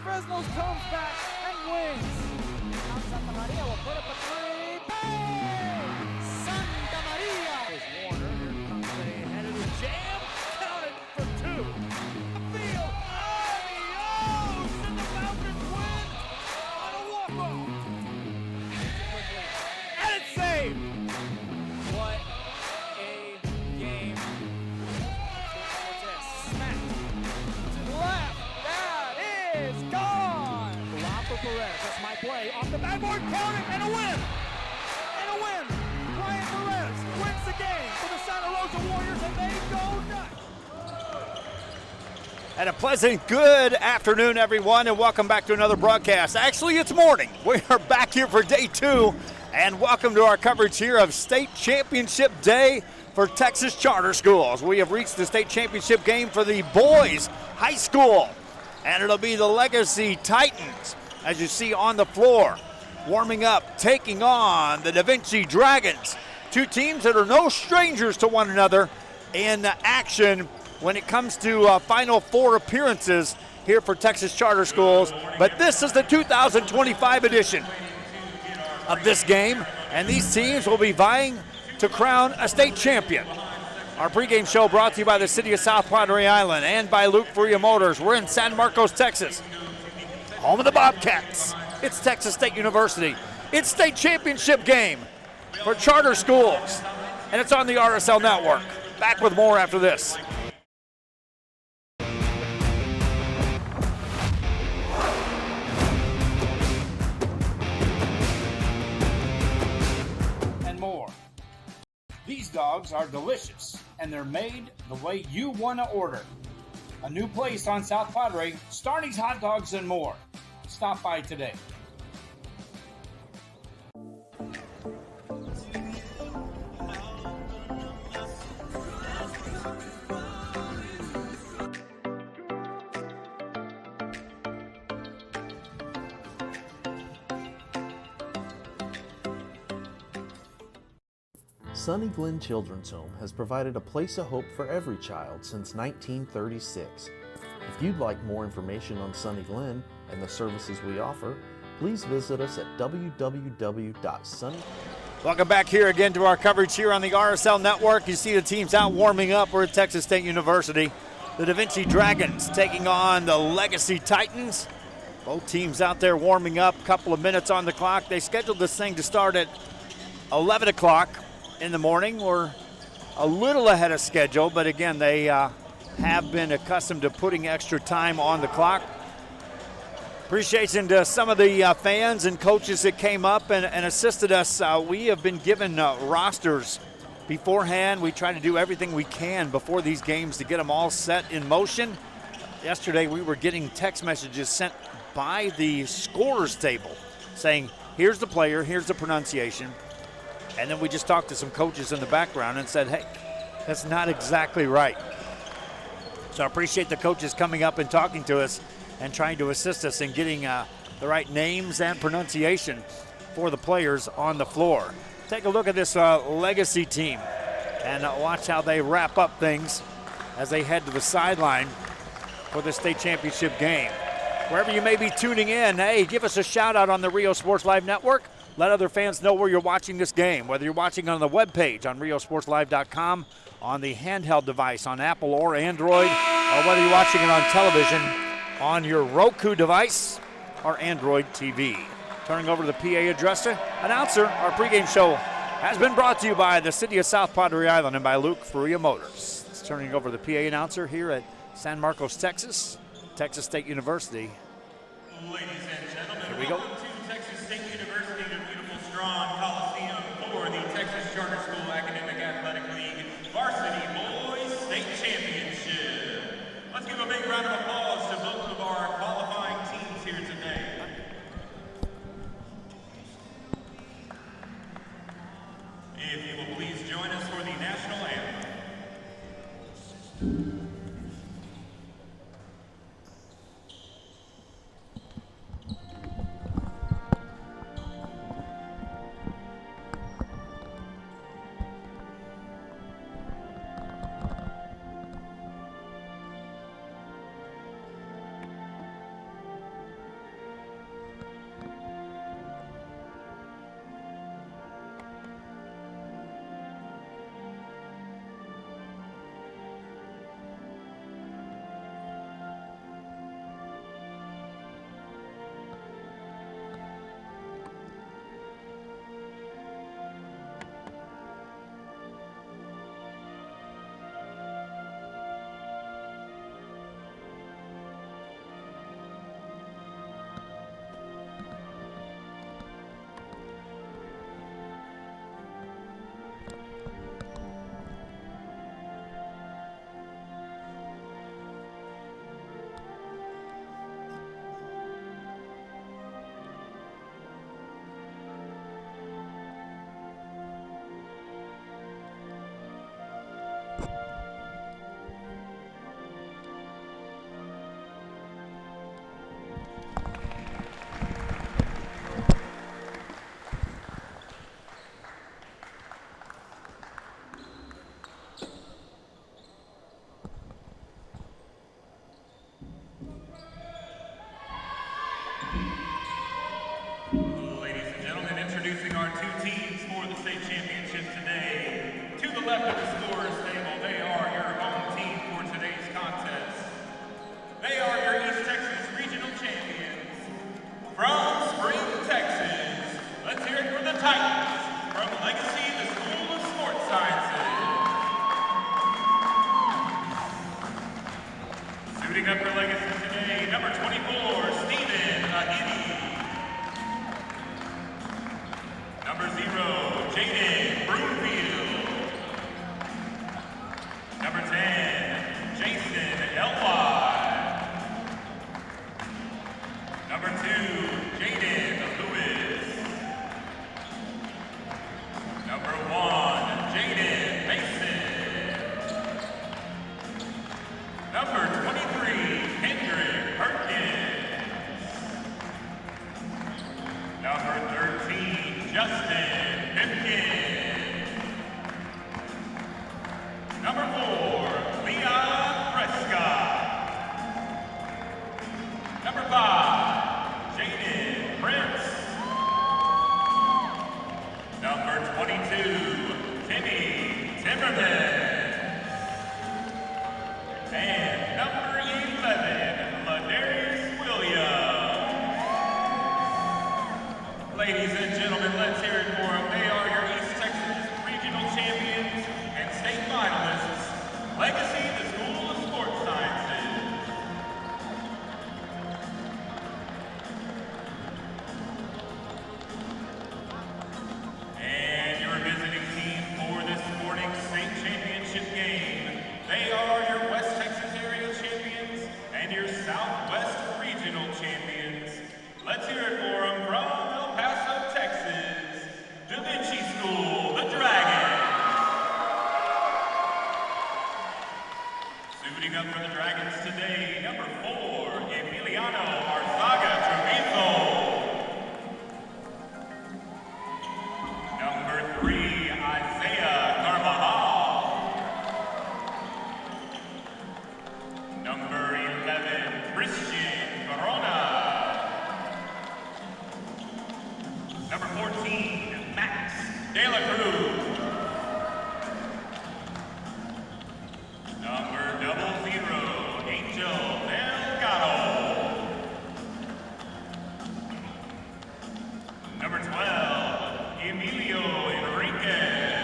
Fresno comes back and wins. Santa Maria will put up a three. Bang! Santa Maria! Here's Warner. Here comes the head of the jam. Counted for two. Field. Adios! And the Falcons win on a walk-off. And it's saved. What a game. Smack to the left. That is gone. Lob for Perez. That's my play. Off the backboard. Counted and a win. And a win. Brian Perez wins the game for the Santa Rosa Warriors, and they go nuts. And a pleasant good afternoon, everyone, and welcome back to another broadcast. Actually, it's morning. We are back here for day two, and welcome to our coverage here of State Championship Day for Texas Charter Schools. We have reached the state championship game for the boys high school, and it'll be the Legacy Titans, as you see on the floor, warming up, taking on the DaVinci Dragons. Two teams that are no strangers to one another in action when it comes to Final Four appearances here for Texas Charter Schools. But this is the 2025 edition of this game, and these teams will be vying to crown a state champion. Our pregame show brought to you by the City of South Padre Island and by Luke Freya Motors. We're in San Marcos, Texas, home of the Bobcats. It's Texas State University. It's state championship game for charter schools, and it's on the RSL Network. Back with more after this. And more. These dogs are delicious, and they're made the way you want to order. A new place on South Padre, Starney's Hot Dogs and more. Stop by today. Sunny Glen Children's Home has provided a place of hope for every child since 1936. If you'd like more information on Sunny Glen and the services we offer, please visit us at www.sunny. Welcome back here again to our coverage here on the RSL Network. You see the teams out warming up. We're at Texas State University. The DaVinci Dragons taking on the Legacy Titans. Both teams out there warming up. Couple of minutes on the clock. They scheduled this thing to start at 11 o'clock in the morning. We're a little ahead of schedule, but again, they have been accustomed to putting extra time on the clock. Appreciation to some of the fans and coaches that came up and assisted us. We have been given rosters beforehand. We try to do everything we can before these games to get them all set in motion. Yesterday, we were getting text messages sent by the scorers table saying, here's the player, here's the pronunciation. And then we just talked to some coaches in the background and said, hey, that's not exactly right. So I appreciate the coaches coming up and talking to us and trying to assist us in getting the right names and pronunciation for the players on the floor. Take a look at this Legacy team and watch how they wrap up things as they head to the sideline for the state championship game. Wherever you may be tuning in, hey, give us a shout out on the Rio Sports Live Network. Let other fans know where you're watching this game, whether you're watching on the webpage on riosportslive.com, on the handheld device on Apple or Android, or whether you're watching it on television on your Roku device or Android TV. Turning over to the PA announcer, our pregame show has been brought to you by the City of South Padre Island and by Luke Freya Motors. It's turning over to the PA announcer here at San Marcos, Texas, Texas State University. Ladies and gentlemen, here we go. Welcome to Texas State University, the beautiful, strong Coliseum for the Texas Charter School Academic Athletic League Varsity Boys State Championship. Let's give a big round of applause to both of our qualifying teams here today. If you will please join us for the national anthem. State Championships today. To the left of the scorer's table, they are your home team for today's contest. They are your East Texas Regional Champions. From Spring, Texas, let's hear it for the Titans. From Legacy, the School of Sports Sciences. Suiting up for Legacy today, number 24, Stephen Ahidi. Number 0, Jaden Broomfield. Number 10, Jason Elway. Number 2, Jaden Lewis. Number 1, Jaden Mason. Number 23, Hendrick Perkins. Number 13, Justin Pipkin. Number 4, Leon Prescott. Number 5, Jaden Prince. Number 22, Timmy Timmerman. And number 11, Ladarius Williams. Ladies and gentlemen, let's hear it for them. They are your East Texas Regional Champions and state finalists. Legacy, the School of Sports Sciences. And your visiting team for this morning's state championship game. They are your West Texas area champions and your Southwest regional champions. Let's hear it for them from El Paso, Texas, DaVinci School, the Dragons. Suiting up for the Dragons today, number 4, Emiliano Arzaga Treviso. Number 3, Isaiah Carvajal. Number 11, Christian Corona. Number 14, Max De La Cruz. Number 00, Angel Delgado. Number 12, Emilio Enriquez.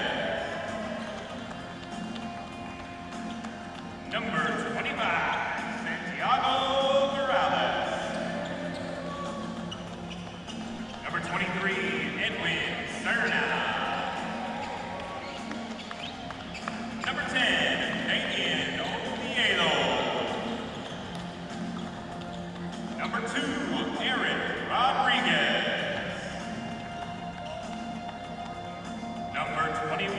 Number 25, Santiago Morales. Number 23, Edwin Serna. Number 10, Damian Oviedo. Number 2, Eric Rodriguez. Number 21,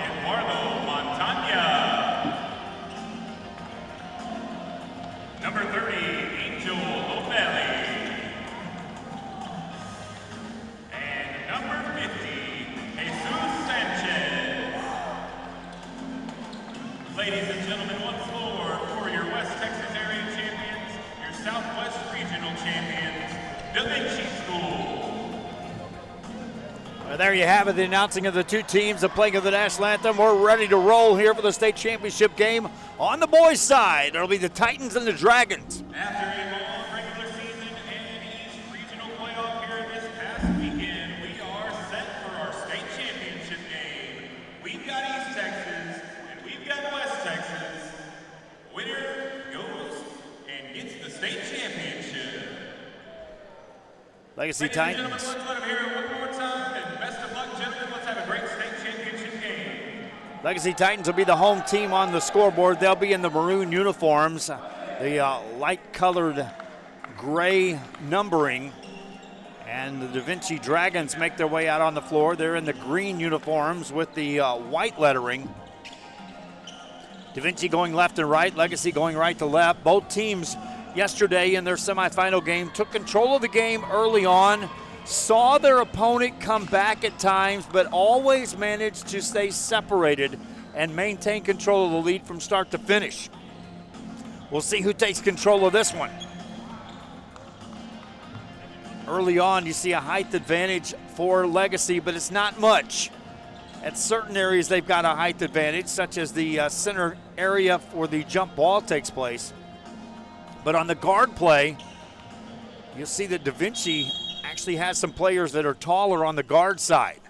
Eduardo Montaña. Number 30, Angel Lopelli. And number 50, Jesus Sanchez. Ladies and gentlemen, once more for your West Texas area champions, your Southwest regional champions, DaVinci School. Well, there you have it, the announcing of the two teams, the playing of the national anthem. We're ready to roll here for the state championship game. On the boys' side, it'll be the Titans and the Dragons. After a long regular season and each regional playoff here this past weekend, we are set for our state championship game. We've got East Texas and we've got West Texas. Winner goes and gets the state championship. Legacy Ladies and gentlemen, Titans. let's let them hear it one more time, and best of luck, gentlemen. Let's have a great state championship game. Legacy Titans will be the home team on the scoreboard. They'll be in the maroon uniforms, the light-colored gray numbering. And the DaVinci Dragons make their way out on the floor. They're in the green uniforms with the white lettering. DaVinci going left and right, Legacy going right to left. Both teams yesterday in their semifinal game took control of the game early on, saw their opponent come back at times, but always managed to stay separated and maintain control of the lead from start to finish. We'll see who takes control of this one. Early on, you see a height advantage for Legacy, but it's not much. At certain areas, they've got a height advantage, such as the center area where the jump ball takes place. But on the guard play, you'll see that DaVinci actually has some players that are taller on the guard side.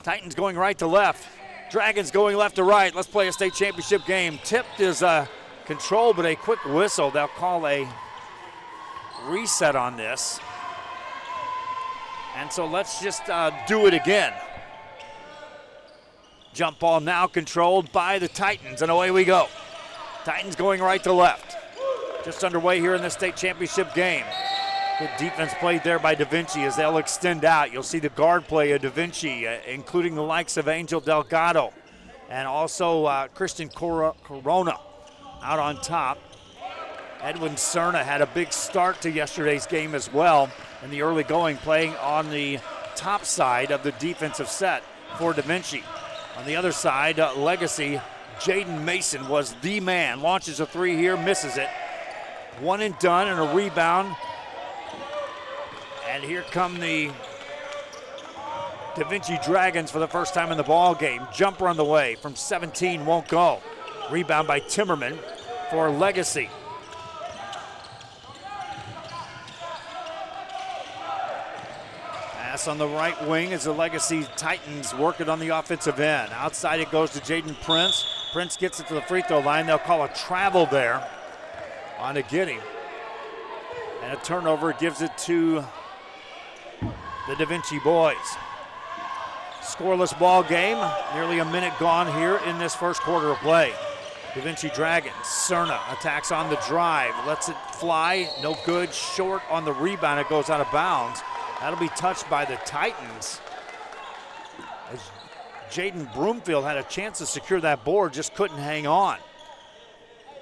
Titans going right to left. Dragons going left to right. Let's play a state championship game. Tipped is controlled, but a quick whistle. They'll call a reset on this. And so let's just do it again. Jump ball now controlled by the Titans, and away we go. Titans going right to left. Just underway here in the state championship game. Good defense played there by DaVinci as they'll extend out. You'll see the guard play of DaVinci, including the likes of Angel Delgado and also Christian Corona out on top. Edwin Cerna had a big start to yesterday's game as well in the early going, playing on the top side of the defensive set for DaVinci. On the other side, Legacy, Jaden Mason was the man. Launches a three here, misses it. One and done, and a rebound. And here come the DaVinci Dragons for the first time in the ball game. Jumper on the way from 17, won't go. Rebound by Timmerman for Legacy. Pass on the right wing as the Legacy Titans work it on the offensive end. Outside it goes to Jaden Prince. Prince gets it to the free throw line. They'll call a travel there on a Giddy. And a turnover gives it to the DaVinci boys. Scoreless ball game. Nearly a minute gone here in this first quarter of play. DaVinci Dragons. Cerna attacks on the drive. Lets it fly. No good. Short on the rebound. It goes out of bounds. That'll be touched by the Titans. As Jaden Broomfield had a chance to secure that board, just couldn't hang on.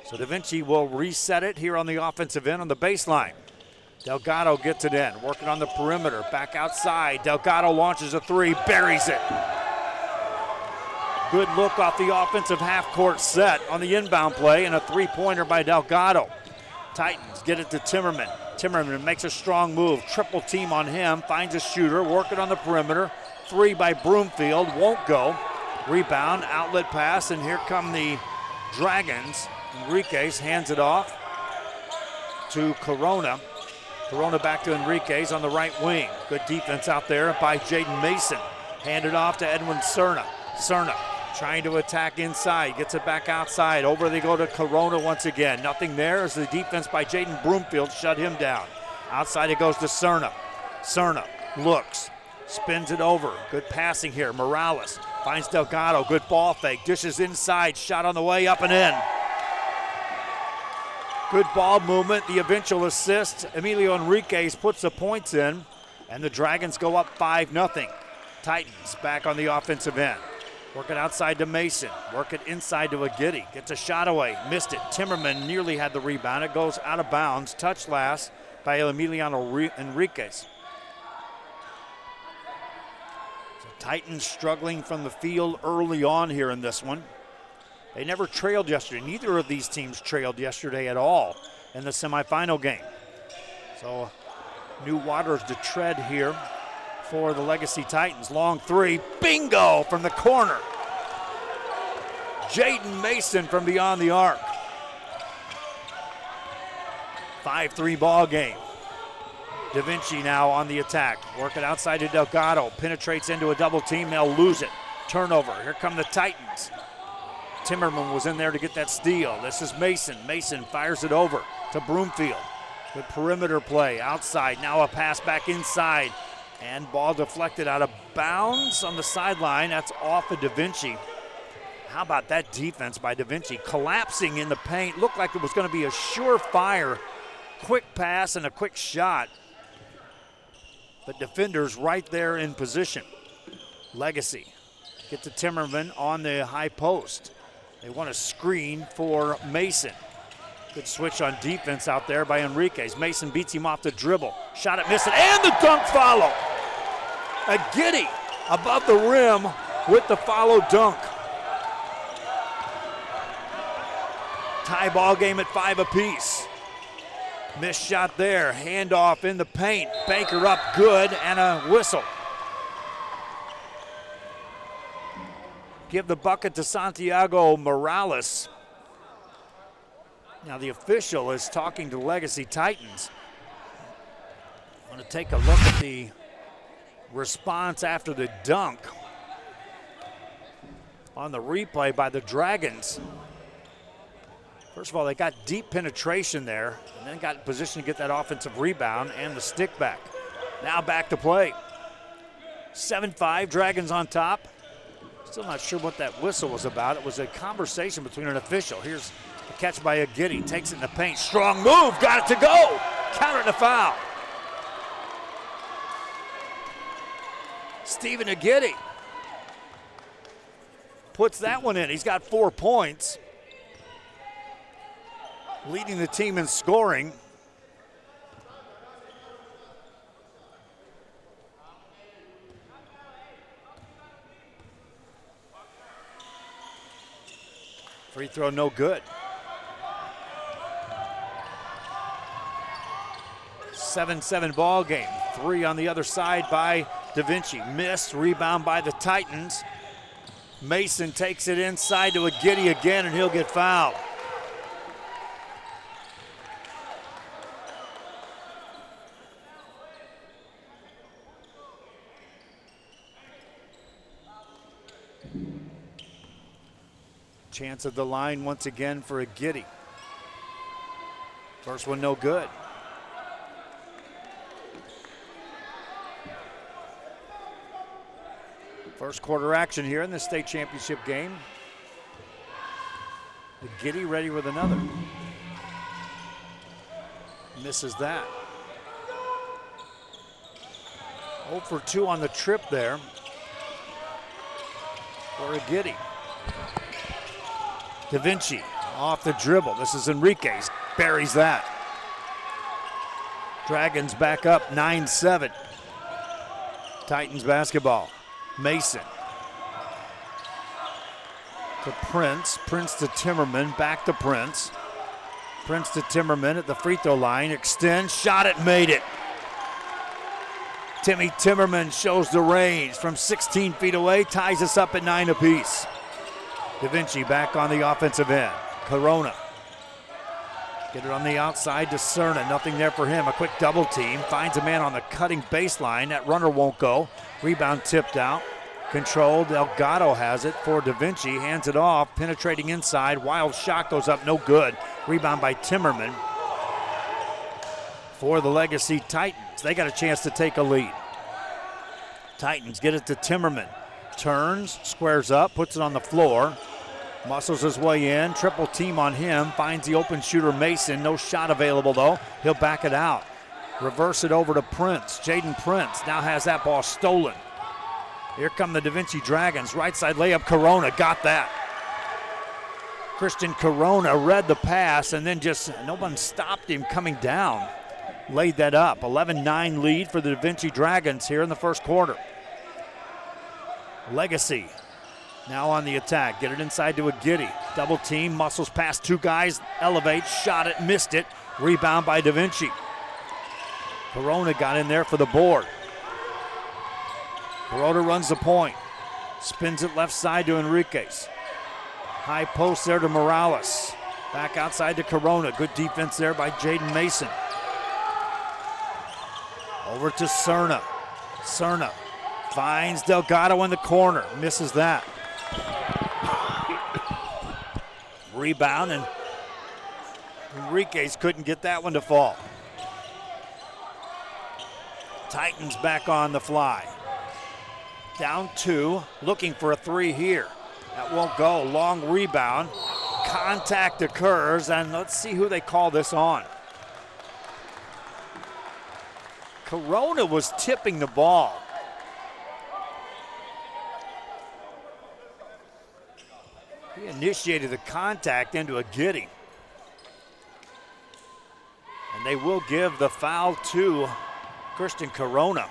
So DaVinci will reset it here on the offensive end on the baseline. Delgado gets it in, working on the perimeter, back outside. Delgado launches a three, buries it. Good look off the offensive half-court set on the inbound play, and a three-pointer by Delgado. Titans get it to Timmerman. Timmerman makes a strong move, triple team on him, finds a shooter, working on the perimeter. Three by Broomfield, won't go. Rebound, outlet pass, and here come the Dragons. Enriquez hands it off to Corona. Corona back to Enriquez on the right wing. Good defense out there by Jaden Mason. Handed off to Edwin Cerna. Cerna trying to attack inside, gets it back outside. Over they go to Corona once again. Nothing there as the defense by Jaden Broomfield shut him down. Outside it goes to Cerna. Cerna looks, spins it over. Good passing here. Morales finds Delgado. Good ball fake. Dishes inside. Shot on the way, up and in. Good ball movement, the eventual assist. Emilio Enriquez puts the points in, and the Dragons go up 5-0. Titans back on the offensive end. Work it outside to Mason. Work it inside to Agidi. Gets a shot away. Missed it. Timmerman nearly had the rebound. It goes out of bounds. Touch last by Emiliano Enriquez. So Titans struggling from the field early on here in this one. They never trailed yesterday. Neither of these teams trailed yesterday at all in the semifinal game. So new waters to tread here for the Legacy Titans. Long three, bingo from the corner. Jaden Mason from beyond the arc. 5-3 ball game. DaVinci now on the attack. Work it outside to Delgado. Penetrates into a double team. They'll lose it. Turnover. Here come the Titans. Timmerman was in there to get that steal. This is Mason. Mason fires it over to Broomfield. Good perimeter play outside. Now a pass back inside. And ball deflected out of bounds on the sideline. That's off of DaVinci. How about that defense by DaVinci? Collapsing in the paint. Looked like it was going to be a surefire quick pass and a quick shot. But defenders right there in position. Legacy get to Timmerman on the high post. They want a screen for Mason. Good switch on defense out there by Enriquez. Mason beats him off the dribble. Shot it, missed it, and the dunk follow. A Giddy above the rim with the follow dunk. Tie ball game at 5 apiece. Missed shot there, handoff in the paint. Banker up good, and a whistle. give the bucket to Santiago Morales. Now the official is talking to Legacy Titans. I want to take a look at the response after the dunk on the replay by the Dragons. First of all, they got deep penetration there and then got in position to get that offensive rebound and the stick back. Now back to play. 7-5, Dragons on top. Still not sure what that whistle was about. It was a conversation between an official. Here's a catch by Agidi, takes it in the paint. Strong move, got it to go. Counter the foul. Stephen Agidi puts that one in. He's got 4 points, leading the team in scoring. Free throw no good. 7-7 ball game. 3 on the other side by DaVinci. Missed, rebound by the Titans. Mason takes it inside to Agidi again, and he'll get fouled. Chance of the line once again for Agidi. First one no good. First quarter action here in the state championship game. Agidi ready with another. Misses that. 0 for 2 on the trip there for Agidi. DaVinci off the dribble. This is Enriquez. Buries that. Dragons back up 9-7. Titans basketball. Mason to Prince. Prince to Timmerman. Back to Prince. Prince to Timmerman at the free throw line. Extends. Shot it. Made it. Timmy Timmerman shows the range from 16 feet away. Ties us up at 9 apiece. DaVinci back on the offensive end. Corona. Get it on the outside to Cerna. Nothing there for him. A quick double team. Finds a man on the cutting baseline. That runner won't go. Rebound tipped out. Controlled. Delgado has it for DaVinci. Hands it off. Penetrating inside. Wild shot goes up. No good. Rebound by Timmerman. For the Legacy Titans. They got a chance to take a lead. Titans get it to Timmerman. Turns. Squares up. Puts it on the floor. Muscles his way in. Triple team on him. Finds the open shooter Mason. No shot available though. He'll back it out. Reverse it over to Prince. Jaden Prince now has that ball stolen. Here come the DaVinci Dragons. Right side layup. Corona got that. Christian Corona read the pass and then just no one stopped him coming down. Laid that up. 11-9 lead for the DaVinci Dragons here in the first quarter. Legacy now on the attack. Get it inside to Agidi. Double team. Muscles past 2 guys. Elevates. Shot it. Missed it. Rebound by DaVinci. Corona got in there for the board. Corona runs the point. Spins it left side to Enriquez. High post there to Morales. Back outside to Corona. Good defense there by Jaden Mason. Over to Cerna. Cerna finds Delgado in the corner. Misses that. Rebound, and Enriquez couldn't get that one to fall. Titans back on the fly. Down 2, looking for a 3 here. That won't go. Long rebound. Contact occurs, and let's see who they call this on. Corona was tipping the ball. He initiated the contact into Agidi. And they will give the foul to Christian Corona.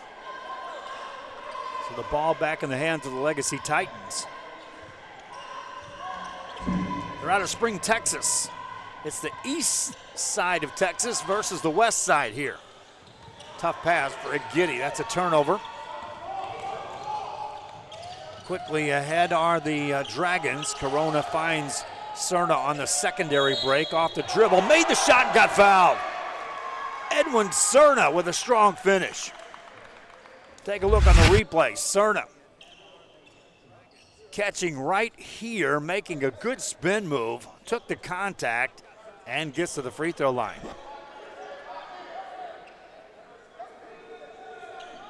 So the ball back in the hands of the Legacy Titans. They're out of Spring, Texas. It's the east side of Texas versus the west side here. Tough pass for Agidi. That's a turnover. Quickly ahead are the Dragons. Corona finds Cerna on the secondary break. Off the dribble, made the shot and got fouled. Edwin Cerna with a strong finish. Take a look on the replay. Cerna catching right here, making a good spin move, took the contact, and gets to the free throw line.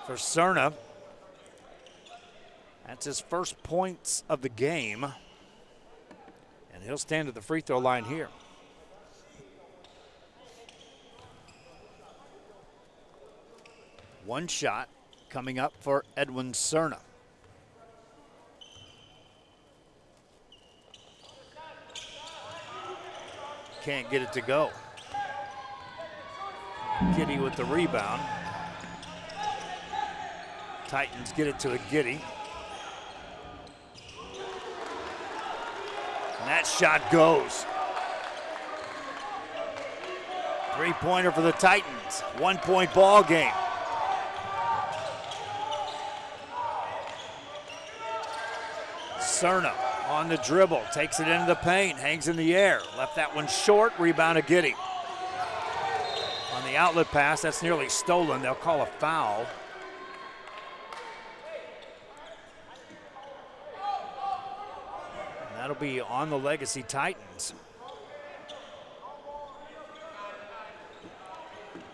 For Cerna, that's his first points of the game, and he'll stand at the free throw line here. One shot coming up for Edwin Cerna. Can't get it to go. Giddy with the rebound. Titans get it to a Giddy. And that shot goes. Three-pointer for the Titans. 1 point ball game. Cerna on the dribble, takes it into the paint, hangs in the air. Left that one short, rebound to Giddy. On the outlet pass, that's nearly stolen. They'll call a foul. And that'll be on the Legacy Titans.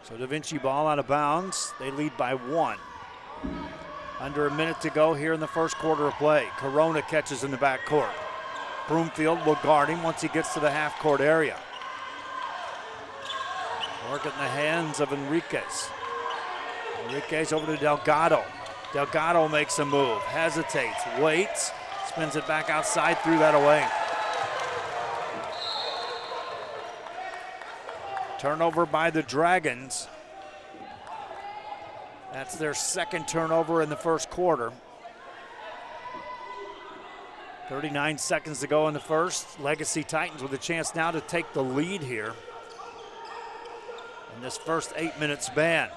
So DaVinci ball out of bounds. They lead by 1. Under a minute to go here in the first quarter of play. Corona catches in the backcourt. Broomfield will guard him once he gets to the half-court area. Work it in the hands of Enriquez. Enriquez over to Delgado. Delgado makes a move, hesitates, waits, spins it back outside, threw that away. Turnover by the Dragons. That's their second turnover in the first quarter. 39 seconds to go in the first. Legacy Titans with a chance now to take the lead here in this first 8-minute span.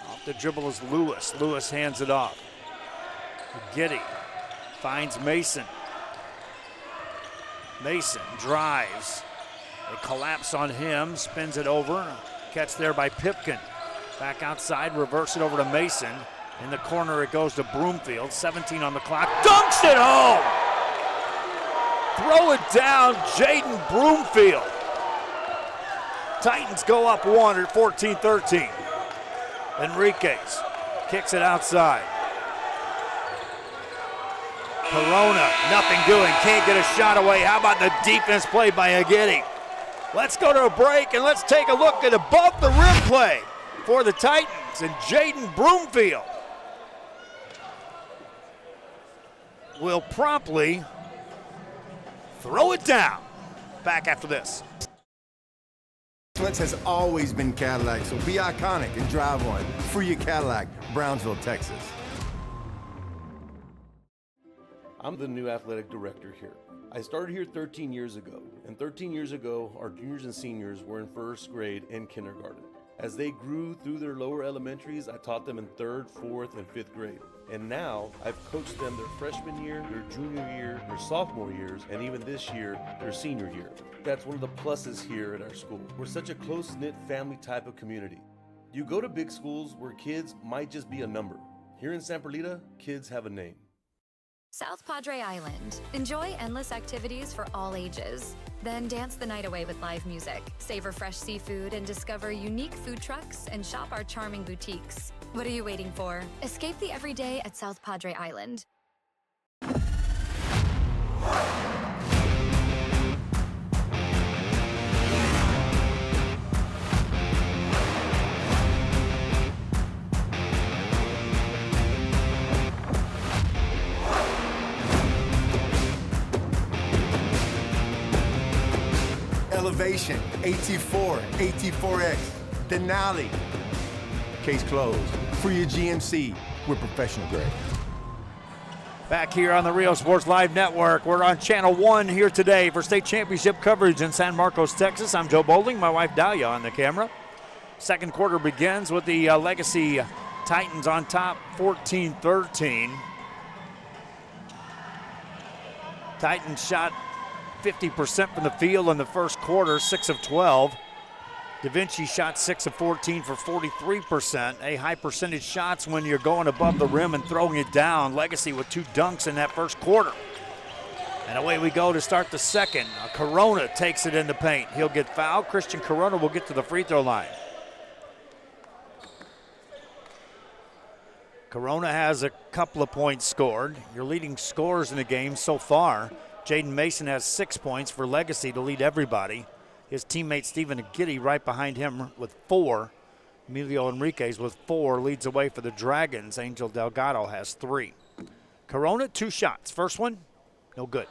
Off the dribble is Lewis. Lewis hands it off. Giddy finds Mason. Mason drives. They collapse on him, spins it over. Catch there by Pipkin. Back outside, reverse it over to Mason. In the corner it goes to Broomfield, 17 on the clock, dunks it home! Throw it down, Jaden Broomfield. Titans go up 1 at 14-13. Enriquez kicks it outside. Corona, nothing doing, can't get a shot away. How about the defense play by Agidi? Let's go to a break and let's take a look at above the rim play for the Titans and Jaden Broomfield will promptly throw it down. Back after this. Excellence has always been Cadillac, so be iconic and drive one. Free your Cadillac, Brownsville, Texas. I'm the new athletic director here. I started here 13 years ago, and 13 years ago, our juniors and seniors were in first grade and kindergarten. As they grew through their lower elementaries, I taught them in 3rd, 4th, and 5th grade. And now, I've coached them their freshman year, their junior year, their sophomore years, and even this year, their senior year. That's one of the pluses here at our school. We're such a close-knit family type of community. You go to big schools where kids might just be a number. Here in San Perlita, kids have a name. South Padre Island. Enjoy endless activities for all ages. Then dance the night away with live music. Savor fresh seafood and discover unique food trucks and shop our charming boutiques. What are you waiting for? Escape the everyday at South Padre Island. Elevation, AT4, AT4X, Denali. Case closed. For your GMC, we're professional grade. Back here on the Rio Sports Live Network. We're on Channel 1 here today for state championship coverage in San Marcos, Texas. I'm Joe Bowling, my wife Dahlia on the camera. Second quarter begins with the Legacy Titans on top, 14-13. Titans shot 50% from the field in the first quarter, 6 of 12. DaVinci shot 6 of 14 for 43%. A high percentage shots when you're going above the rim and throwing it down. Legacy with 2 dunks in that first quarter. And away we go to start the second. Corona takes it in the paint. He'll get fouled. Christian Corona will get to the free throw line. Corona has a couple of points scored. Your leading scorers in the game so far. Jaden Mason has 6 points for Legacy to lead everybody. His teammate Stephen Agidi right behind him with 4. Emilio Enriquez with 4 leads away for the Dragons. Angel Delgado has 3. Corona, 2 shots. First one, no good.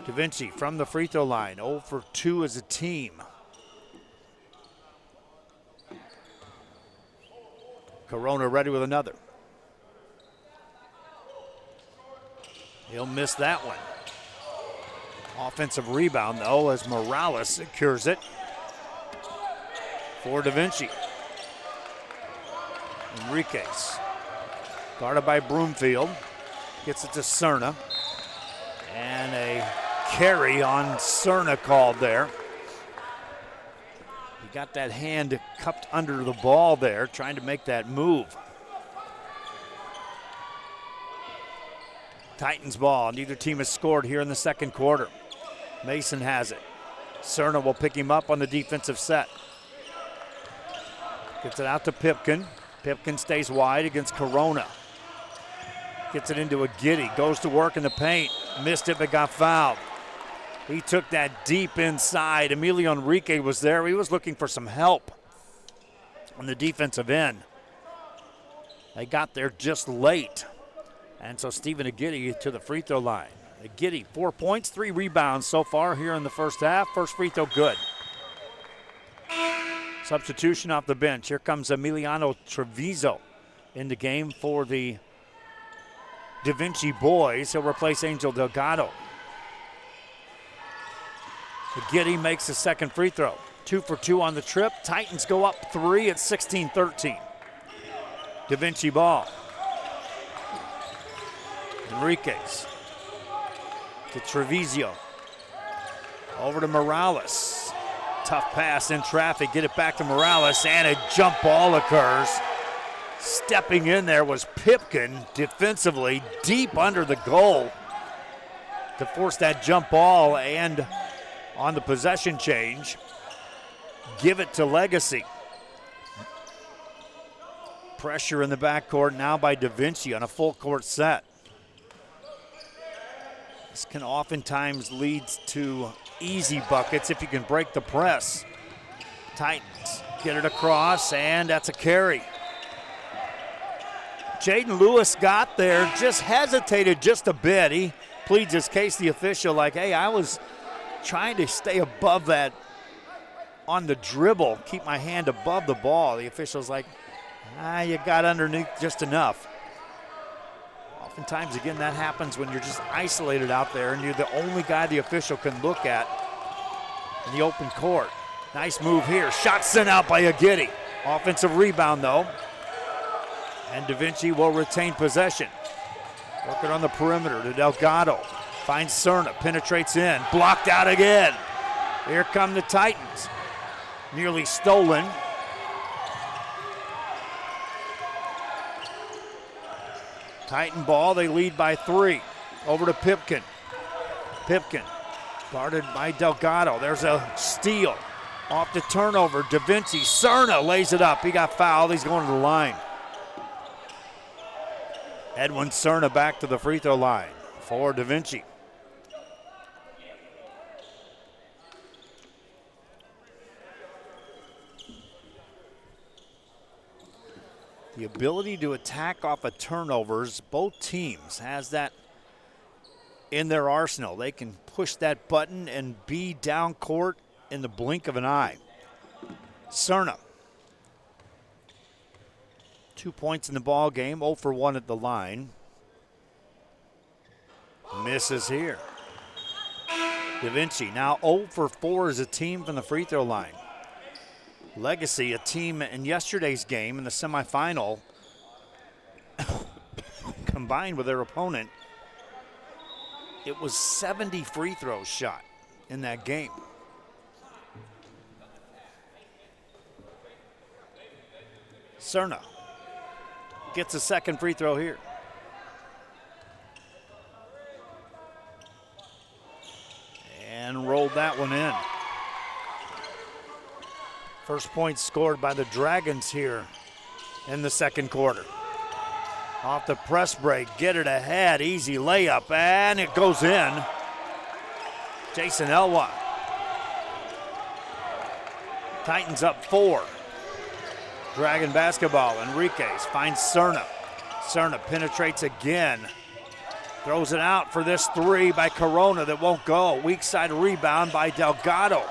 DaVinci from the free throw line, 0 for 2 as a team. Corona ready with another. He'll miss that one. Offensive rebound, though, as Morales secures it for DaVinci. Enriquez, guarded by Broomfield, gets it to Cerna. And a carry on Cerna called there. He got that hand cupped under the ball there, trying to make that move. Titans ball. Neither team has scored here in the second quarter. Mason has it. Cerna will pick him up on the defensive set. Gets it out to Pipkin. Pipkin stays wide against Corona. Gets it into Agidi. Goes to work in the paint. Missed it but got fouled. He took that deep inside. Emilio Enrique was there. He was looking for some help on the defensive end. They got there just late. And so Stephen Agidi to the free throw line. Agidi, 4 points, 3 rebounds so far here in the first half. First free throw good. Substitution off the bench. Here comes Emiliano Treviso in the game for the DaVinci boys. He'll replace Angel Delgado. Agidi makes the second free throw. 2 for 2 on the trip. Titans go up 3 at 16-13. DaVinci ball. Enriquez to Treviso. Over to Morales. Tough pass in traffic. Get it back to Morales, and a jump ball occurs. Stepping in there was Pipkin defensively deep under the goal to force that jump ball, and on the possession change, give it to Legacy. Pressure in the backcourt now by DaVinci on a full court set. This can oftentimes lead to easy buckets if you can break the press. Titans get it across, and that's a carry. Jaden Lewis got there, just hesitated just a bit. He pleads his case to the official like, hey, I was trying to stay above that on the dribble, keep my hand above the ball. The official's like, you got underneath just enough. Oftentimes, again, that happens when you're just isolated out there and you're the only guy the official can look at in the open court. Nice move here. Shot sent out by Agidi. Offensive rebound, though. And DaVinci will retain possession. Working on the perimeter to Delgado. Finds Cerna, penetrates in. Blocked out again. Here come the Titans. Nearly stolen. Titan ball, they lead by 3. Over to Pipkin. Pipkin, guarded by Delgado. There's a steal. Off the turnover, DaVinci. Cerna lays it up. He got fouled. He's going to the line. Edwin Cerna back to the free throw line for DaVinci. The ability to attack off of turnovers, both teams has that in their arsenal. They can push that button and be down court in the blink of an eye. Cerna, 2 points in the ball game, 0 for 1 at the line. Misses here. DaVinci now 0 for 4 as a team from the free throw line. Legacy, a team in yesterday's game in the semifinal, combined with their opponent, It was 70 free throws shot in that game. Cerna gets a second free throw here. And rolled that one in. First point scored by the Dragons here in the second quarter. Off the press break, get it ahead, easy layup, and it goes in. Jason Elwa. Titans up 4. Dragon basketball, Enriquez finds Cerna. Cerna penetrates again. Throws it out for this three by Corona that won't go. Weak side rebound by Delgado.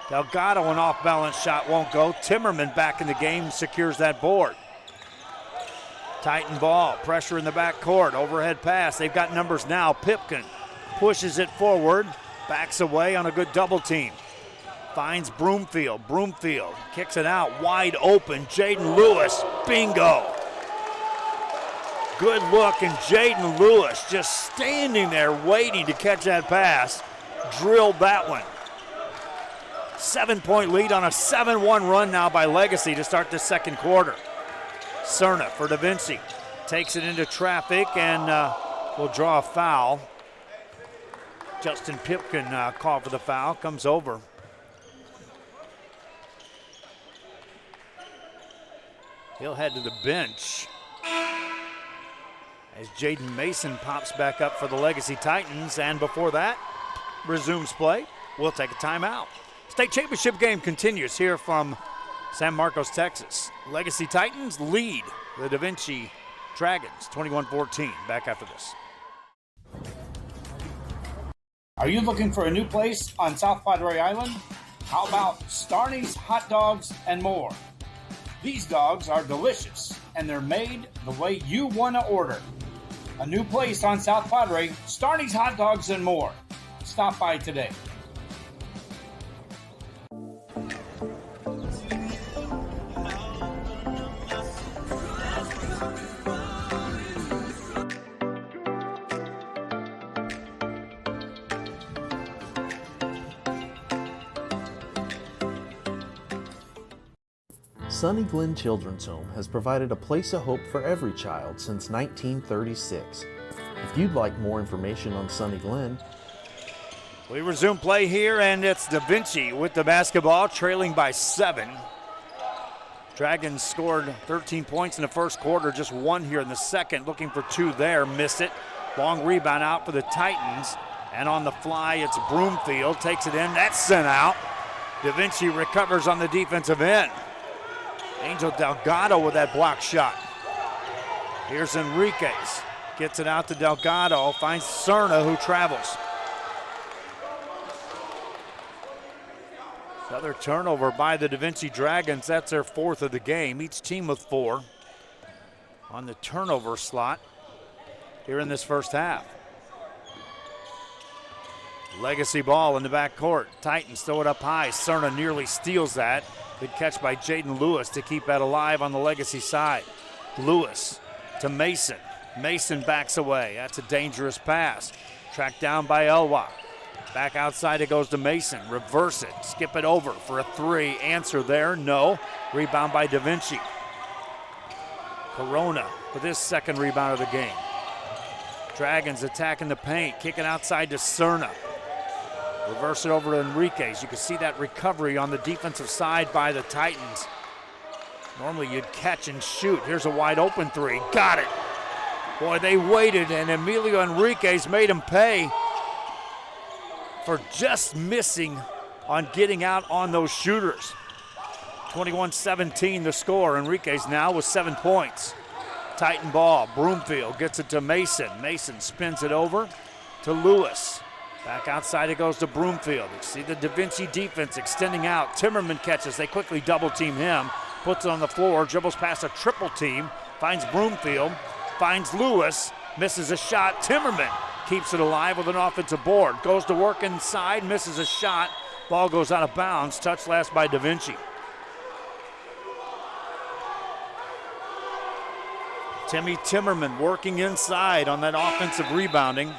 Delgado, an off-balance shot, won't go. Timmerman back in the game, secures that board. Titan ball, pressure in the backcourt, overhead pass. They've got numbers now. Pipkin pushes it forward, backs away on a good double team. Finds Broomfield. Broomfield kicks it out, wide open. Jaden Lewis, bingo. Good look, and Jaden Lewis just standing there waiting to catch that pass. Drilled that one. 7-point lead on a 7-1 run now by Legacy to start the second quarter. Cerna for DaVinci. Takes it into traffic and will draw a foul. Justin Pipkin called for the foul, comes over. He'll head to the bench as Jaden Mason pops back up for the Legacy Titans, and before that, resumes play. We'll take a timeout. State championship game continues here from San Marcos, Texas. Legacy Titans lead the DaVinci Dragons 21-14. Back after this. Are you looking for a new place on South Padre Island? How about Starney's Hot Dogs and More? These dogs are delicious, and they're made the way you want to order. A new place on South Padre, Starney's Hot Dogs and More. Stop by today. Sunny Glen Children's Home has provided a place of hope for every child since 1936. If you'd like more information on Sunny Glen, we resume play here, and it's DaVinci with the basketball, trailing by 7. Dragons scored 13 points in the first quarter, just 1 here in the second. Looking for 2 there, miss it. Long rebound out for the Titans, and on the fly, it's Broomfield, takes it in, that's sent out. DaVinci recovers on the defensive end. Angel Delgado with that block shot. Here's Enriquez. Gets it out to Delgado. Finds Cerna, who travels. Another turnover by the DaVinci Dragons. That's their 4th of the game. Each team with 4 on the turnover slot here in this first half. Legacy ball in the backcourt. Titans throw it up high. Cerna nearly steals that. Good catch by Jaden Lewis to keep that alive on the Legacy side. Lewis to Mason. Mason backs away. That's a dangerous pass. Tracked down by Elwa. Back outside it goes to Mason. Reverse it. Skip it over for a 3. Answer there, no. Rebound by DaVinci. Corona with his second rebound of the game. Dragons attacking the paint. Kicking outside to Cerna. Reverse it over to Enriquez. You can see that recovery on the defensive side by the Titans. Normally you'd catch and shoot. Here's a wide open 3. Got it. Boy, they waited, and Emilio Enriquez made him pay for just missing on getting out on those shooters. 21-17 the score. Enriquez now with 7 points. Titan ball. Broomfield gets it to Mason. Mason spins it over to Lewis. Back outside it goes to Broomfield. You see the DaVinci defense extending out. Timmerman catches. They quickly double team him. Puts it on the floor. Dribbles past a triple team. Finds Broomfield. Finds Lewis. Misses a shot. Timmerman keeps it alive with an offensive board. Goes to work inside. Misses a shot. Ball goes out of bounds. Touch last by DaVinci. Timmy Timmerman working inside on that offensive rebounding.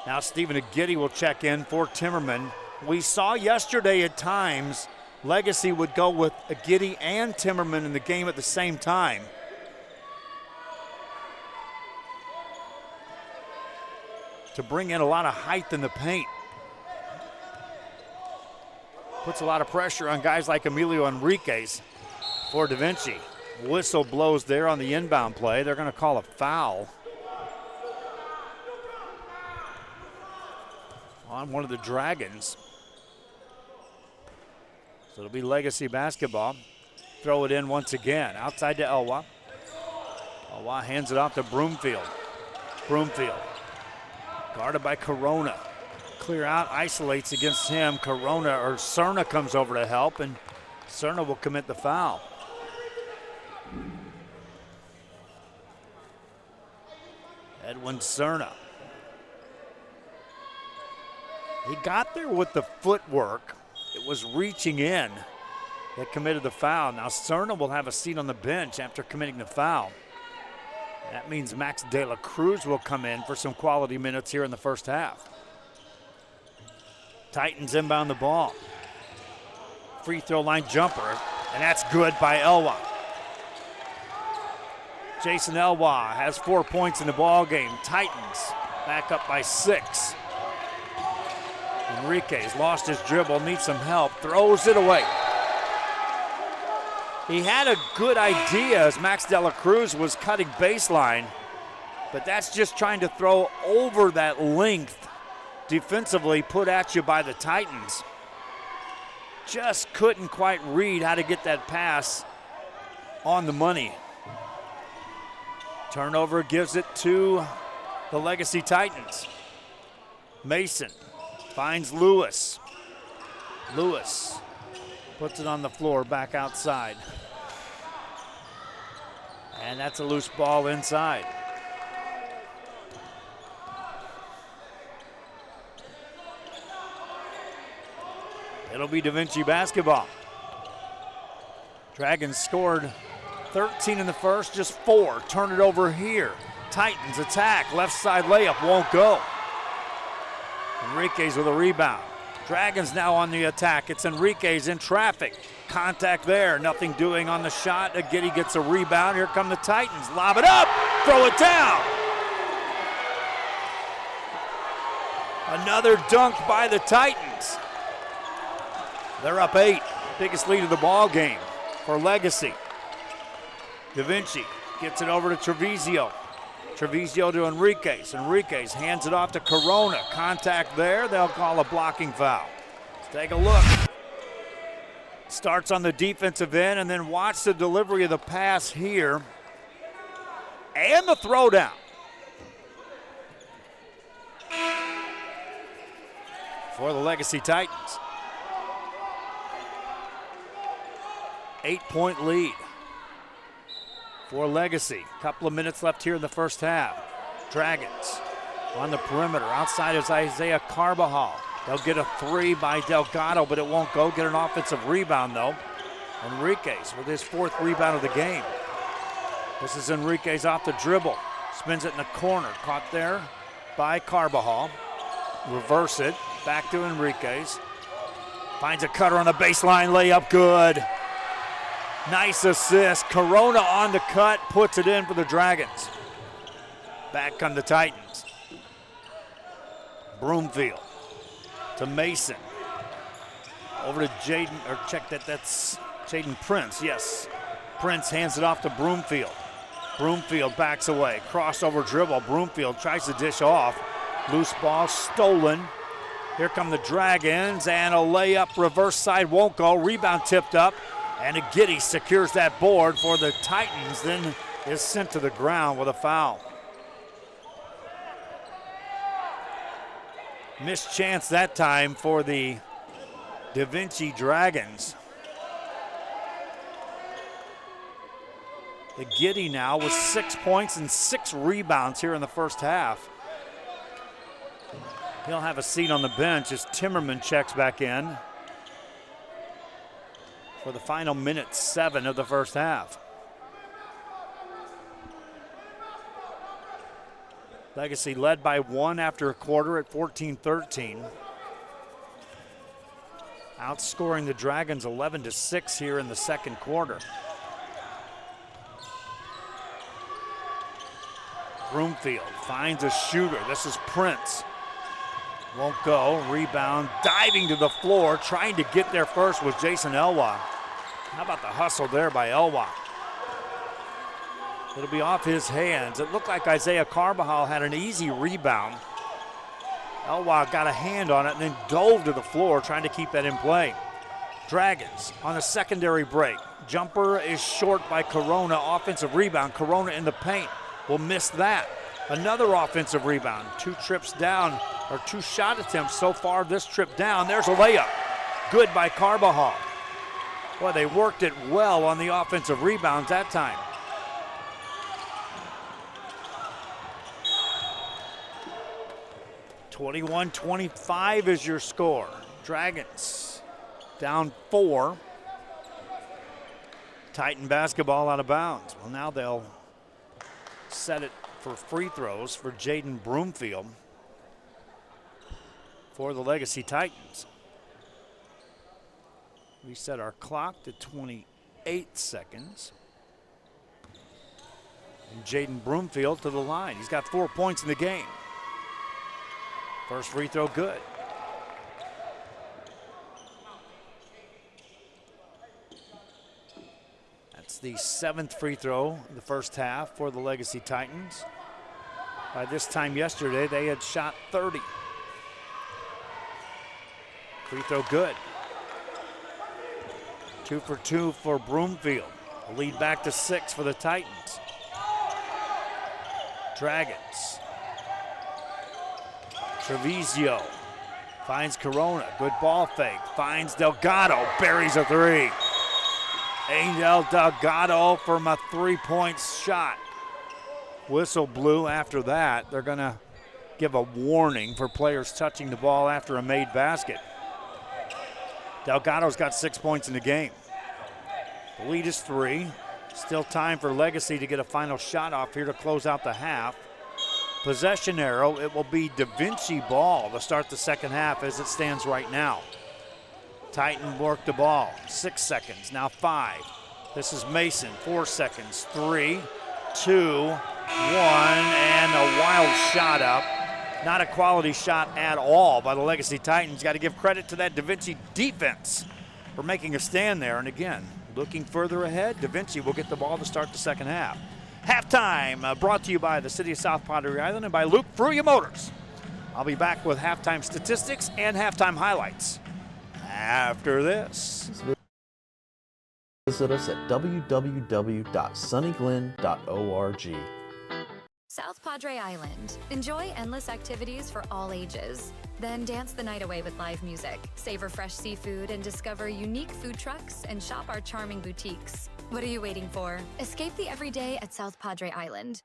Now Stephen Agidi will check in for Timmerman. We saw yesterday at times Legacy would go with Agidi and Timmerman in the game at the same time. To bring in a lot of height in the paint. Puts a lot of pressure on guys like Emilio Enriquez for DaVinci. Whistle blows there on the inbound play. They're going to call a foul on one of the Dragons. So it'll be Legacy basketball. Throw it in once again. Outside to Elwa. Elwa hands it off to Broomfield. Broomfield guarded by Corona. Clear out, isolates against him. Corona or Cerna comes over to help, and Cerna will commit the foul. Edwin Cerna. He got there with the footwork. It was reaching in that committed the foul. Now Cerna will have a seat on the bench after committing the foul. That means Max De La Cruz will come in for some quality minutes here in the first half. Titans inbound the ball. Free throw line jumper, and that's good by Elwa. Jason Elwa has 4 points in the ball game. Titans back up by 6. Enriquez lost his dribble, needs some help, throws it away. He had a good idea as Max De La Cruz was cutting baseline, but that's just trying to throw over that length defensively put at you by the Titans. Just couldn't quite read how to get that pass on the money. Turnover gives it to the Legacy Titans. Mason finds Lewis. Lewis puts it on the floor back outside. And that's a loose ball inside. It'll be DaVinci basketball. Dragons scored 13 in the first, just 4. Turn it over here. Titans attack, left side layup, won't go. Enriquez with a rebound. Dragons now on the attack. It's Enriquez in traffic. Contact there, nothing doing on the shot. Agidi gets a rebound. Here come the Titans. Lob it up, throw it down. Another dunk by the Titans. They're up 8. Biggest lead of the ball game for Legacy. DaVinci gets it over to Treviso. Treviso to Enriquez. Enriquez hands it off to Corona. Contact there. They'll call a blocking foul. Let's take a look. Starts on the defensive end, and then watch the delivery of the pass here. And the throwdown. For the Legacy Titans. 8-point lead for Legacy. Couple of minutes left here in the first half. Dragons on the perimeter. Outside is Isaiah Carbajal. They'll get a 3 by Delgado, but it won't go. Get an offensive rebound, though. Enriquez with his 4th rebound of the game. This is Enriquez off the dribble. Spins it in the corner. Caught there by Carbajal. Reverse it. Back to Enriquez. Finds a cutter on the baseline. Layup good. Nice assist. Corona on the cut. Puts it in for the Dragons. Back come the Titans. Broomfield to Mason. Over to Jaden, or check that, that's Jaden Prince, yes. Prince hands it off to Broomfield. Broomfield backs away, crossover dribble. Broomfield tries to dish off. Loose ball stolen. Here come the Dragons, and a layup reverse side won't go. Rebound tipped up, and Agidi secures that board for the Titans, then is sent to the ground with a foul. Missed chance that time for the DaVinci Dragons. Agidi now with 6 points and 6 rebounds here in the first half. He'll have a seat on the bench as Timmerman checks back in for the final minute 7 of the first half. Legacy led by 1 after a quarter at 14-13. Outscoring the Dragons 11-6 here in the second quarter. Broomfield finds a shooter. This is Prince. Won't go. Rebound, diving to the floor, trying to get there first was Jason Elwha. How about the hustle there by Elwha? It'll be off his hands. It looked like Isaiah Carbajal had an easy rebound. Elwha got a hand on it and then dove to the floor trying to keep that in play. Dragons on a secondary break. Jumper is short by Corona. Offensive rebound. Corona in the paint. Will miss that. Another offensive rebound. 2 trips down, or 2 shot attempts so far this trip down. There's a layup. Good by Carbajal. Boy, they worked it well on the offensive rebounds that time. (21-25) is your score. Dragons down 4. Titan basketball out of bounds. Well, now they'll set it for free throws for Jaden Broomfield for the Legacy Titans. We set our clock to 28 seconds. And Jaden Broomfield to the line. He's got 4 points in the game. First free throw good. That's the 7th free throw in the first half for the Legacy Titans. By this time yesterday, they had shot 30. Free throw good. 2 for 2 for Broomfield. A lead back to 6 for the Titans. Dragons. Treviso finds Corona. Good ball fake. Finds Delgado. Buries a 3. Angel Delgado from a 3-point shot. Whistle blew after that. They're going to give a warning for players touching the ball after a made basket. Delgado's got 6 points in the game. The lead is 3. Still time for Legacy to get a final shot off here to close out the half. Possession arrow, it will be DaVinci ball to start the second half as it stands right now. Titan work the ball, 6 seconds, now 5. This is Mason, 4 seconds, 3, 2, 1, and a wild shot up. Not a quality shot at all by the Legacy Titans. Got to give credit to that DaVinci defense for making a stand there. And again, looking further ahead, DaVinci will get the ball to start the second half. Halftime brought to you by the City of South Padre Island and by Luke Fruya Motors. I'll be back with halftime statistics and halftime highlights after this. Visit us at www.sunnyglen.org. South Padre Island. Enjoy endless activities for all ages. Then dance the night away with live music, savor fresh seafood, and discover unique food trucks and shop our charming boutiques. What are you waiting for? Escape the everyday at South Padre Island.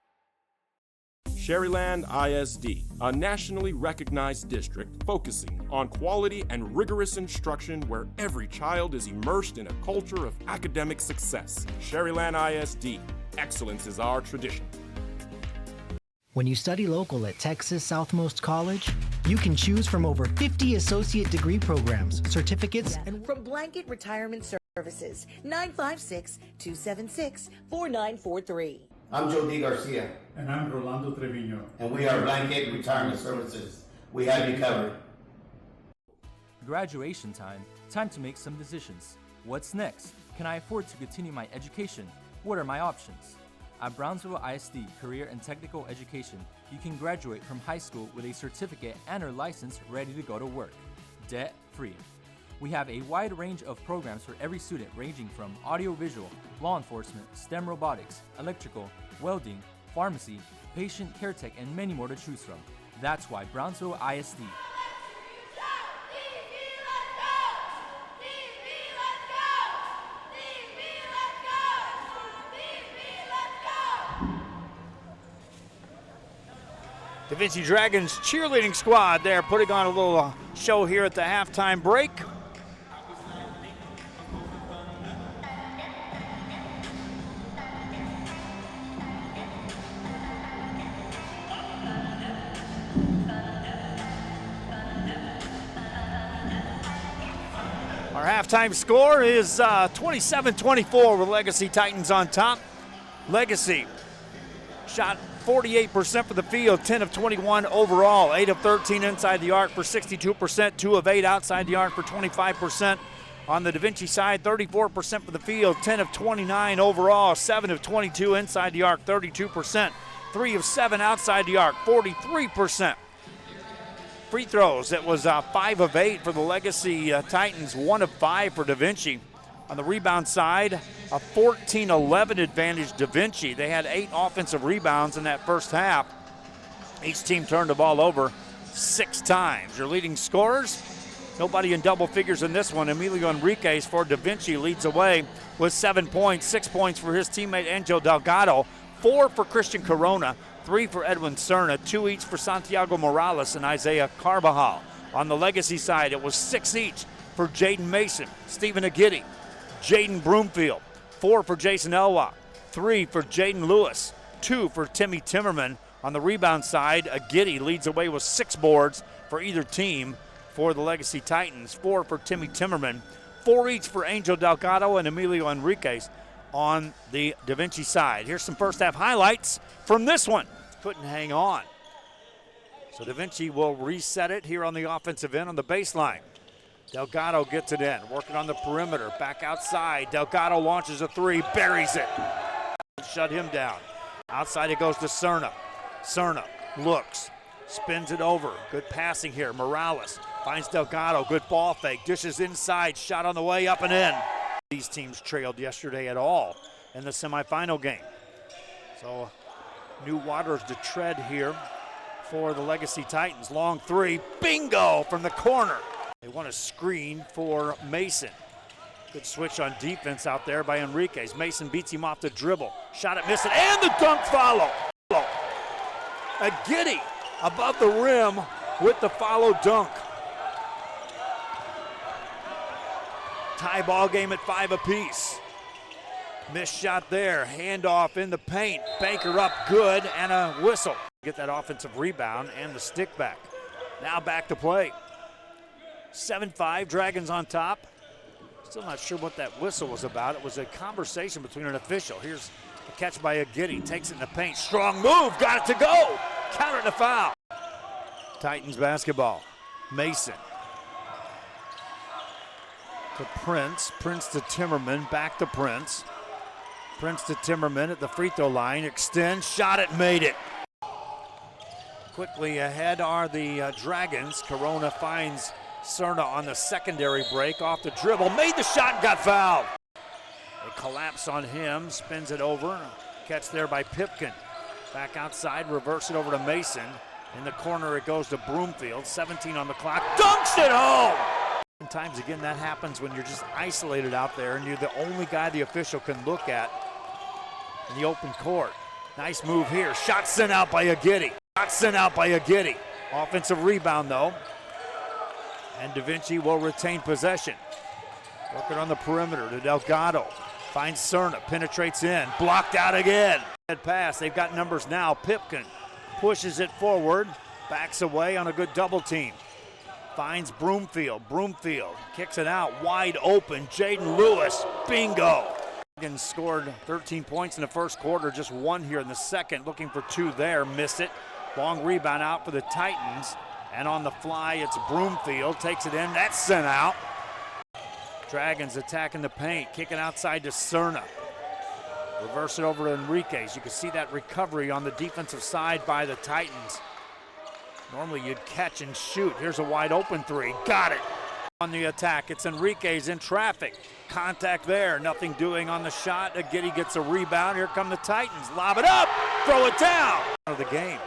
Sherryland ISD, a nationally recognized district focusing on quality and rigorous instruction where every child is immersed in a culture of academic success. Sherryland ISD, excellence is our tradition. When you study local at Texas Southmost College, you can choose from over 50 associate degree programs, certificates, and from Blanket Retirement Services, 956-276-4943. I'm Jody Garcia. And I'm Rolando Trevino. And we are Blanket Retirement Services. We have you covered. Graduation time. Time to make some decisions. What's next? Can I afford to continue my education? What are my options? At Brownsville ISD Career and Technical Education, you can graduate from high school with a certificate and or license ready to go to work, debt-free. We have a wide range of programs for every student ranging from audiovisual, law enforcement, STEM robotics, electrical, welding, pharmacy, patient care tech, and many more to choose from. That's why Brownsville ISD. DaVinci Dragons cheerleading squad there putting on a little show here at the halftime break. Our halftime score is 27-24 with Legacy Titans on top. Legacy shot 48% for the field, 10 of 21 overall, 8 of 13 inside the arc for 62%, 2 of 8 outside the arc for 25%. On the DaVinci side, 34% for the field, 10 of 29 overall, 7 of 22 inside the arc, 32%, 3 of 7 outside the arc, 43%. Free throws, it was 5 of 8 for the Legacy Titans, 1 of 5 for DaVinci. On the rebound side, a 14-11 advantage DaVinci. They had 8 offensive rebounds in that first half. Each team turned the ball over 6 times. Your leading scorers, nobody in double figures in this one. Emilio Enriquez for DaVinci leads away with 7 points, 6 points for his teammate Angel Delgado, 4 for Christian Corona, 3 for Edwin Cerna, 2 each for Santiago Morales and Isaiah Carbajal. On the Legacy side, it was 6 each for Jaden Mason, Stephen Agidi, Jaden Broomfield, 4 for Jason Elway, 3 for Jaden Lewis, 2 for Timmy Timmerman. On the rebound side, Agidi leads away with 6 boards for either team for the Legacy Titans, 4 for Timmy Timmerman, 4 each for Angel Delgado and Emilio Enriquez on the DaVinci side. Here's some first half highlights from this one. Couldn't hang on. So DaVinci will reset it here on the offensive end on the baseline. Delgado gets it in, working on the perimeter, back outside. Delgado launches a 3, buries it. Shut him down. Outside it goes to Cerna. Cerna looks, spins it over. Good passing here. Morales finds Delgado, good ball fake, dishes inside, shot on the way up and in. These teams trailed yesterday at all in the semifinal game. So new waters to tread here for the Legacy Titans. Long 3, bingo from the corner. They want a screen for Mason. Good switch on defense out there by Enriquez. Mason beats him off the dribble. Shot it, miss it, and the dunk follow. Agidi above the rim with the follow dunk. Tie ball game at 5 apiece. Missed shot there, handoff in the paint. Banker up good and a whistle. Get that offensive rebound and the stick back. Now back to play. 7-5, Dragons on top. Still not sure what that whistle was about. It was a conversation between an official. Here's the catch by Agidi, takes it in the paint. Strong move, got it to go. Counter the foul. Titans basketball. Mason to Prince, Prince to Timmerman, back to Prince. Prince to Timmerman at the free throw line, extends, shot it, made it. Quickly ahead are the Dragons. Corona finds Cerna on the secondary break, off the dribble, made the shot and got fouled. They collapse on him, spins it over, catch there by Pipkin. Back outside, reverse it over to Mason. In the corner it goes to Broomfield, 17 on the clock, dunks it home! Sometimes again that happens when you're just isolated out there and you're the only guy the official can look at in the open court. Nice move here, shot sent out by Agidi. Shot sent out by Agidi. Offensive rebound though. And DaVinci will retain possession. Working on the perimeter to Delgado. Finds Cerna, penetrates in, blocked out again. Head pass, they've got numbers now. Pipkin pushes it forward, backs away on a good double team. Finds Broomfield, Broomfield kicks it out, wide open. Jaden Lewis, bingo. Dragons scored 13 points in the first quarter, just 1 here in the second. Looking for 2 there, missed it. Long rebound out for the Titans. And on the fly, it's Broomfield, takes it in, that's sent out. Dragons attacking the paint, kicking outside to Cerna. Reverse it over to Enriquez. You can see that recovery on the defensive side by the Titans. Normally you'd catch and shoot. Here's a wide open 3, got it. On the attack, it's Enriquez in traffic. Contact there, nothing doing on the shot. Agidi gets a rebound, here come the Titans. Lob it up, throw it down. Out of the game.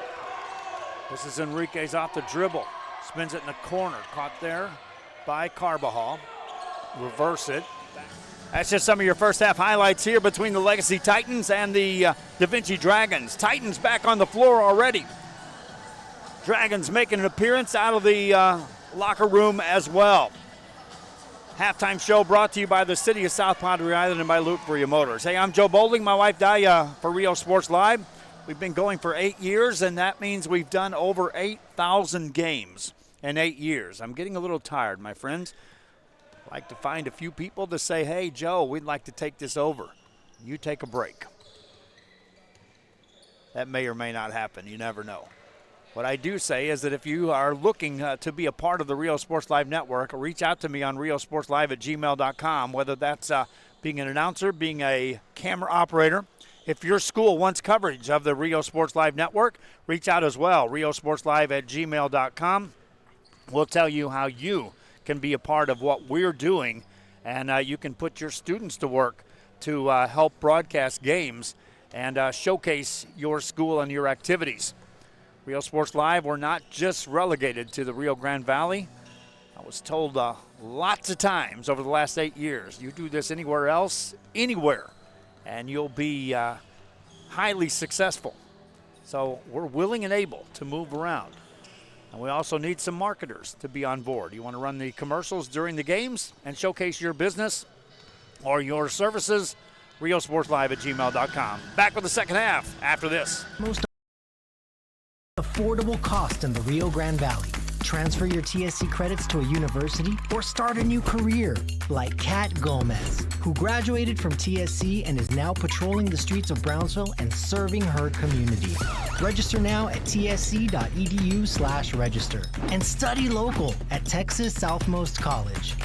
This is Enriquez off the dribble. Spins it in the corner. Caught there by Carbajal. Reverse it. That's just some of your first half highlights here between the Legacy Titans and the DaVinci Dragons. Titans back on the floor already. Dragons making an appearance out of the locker room as well. Halftime show brought to you by the City of South Padre Island and by Luke Bria Motors. Hey, I'm Joe Bowling, my wife Daya for Rio Sports Live. We've been going for 8 years, and that means we've done over 8,000 games in 8 years. I'm getting a little tired, my friends. like to find a few people to say, hey, Joe, we'd like to take this over. You take a break. That may or may not happen. You never know. What I do say is that if you are looking to be a part of the Rio Sports Live Network, reach out to me on riosportslive@gmail.com, whether that's being an announcer, being a camera operator. If your school wants coverage of the Rio Sports Live Network, reach out as well, riosportslive@gmail.com. We'll tell you how you can be a part of what we're doing, and you can put your students to work to help broadcast games and showcase your school and your activities. Rio Sports Live, we're not just relegated to the Rio Grande Valley. I was told lots of times over the last 8 years, you do this anywhere else, anywhere, and you'll be highly successful. So we're willing and able to move around. And we also need some marketers to be on board. You want to run the commercials during the games and showcase your business or your services? riosportslive@gmail.com. Back with the second half after this. Most affordable cost in the Rio Grande Valley. Transfer your TSC credits to a university or start a new career, like Kat Gomez, who graduated from TSC and is now patrolling the streets of Brownsville and serving her community. Register now at tsc.edu/register and study local at Texas Southmost College.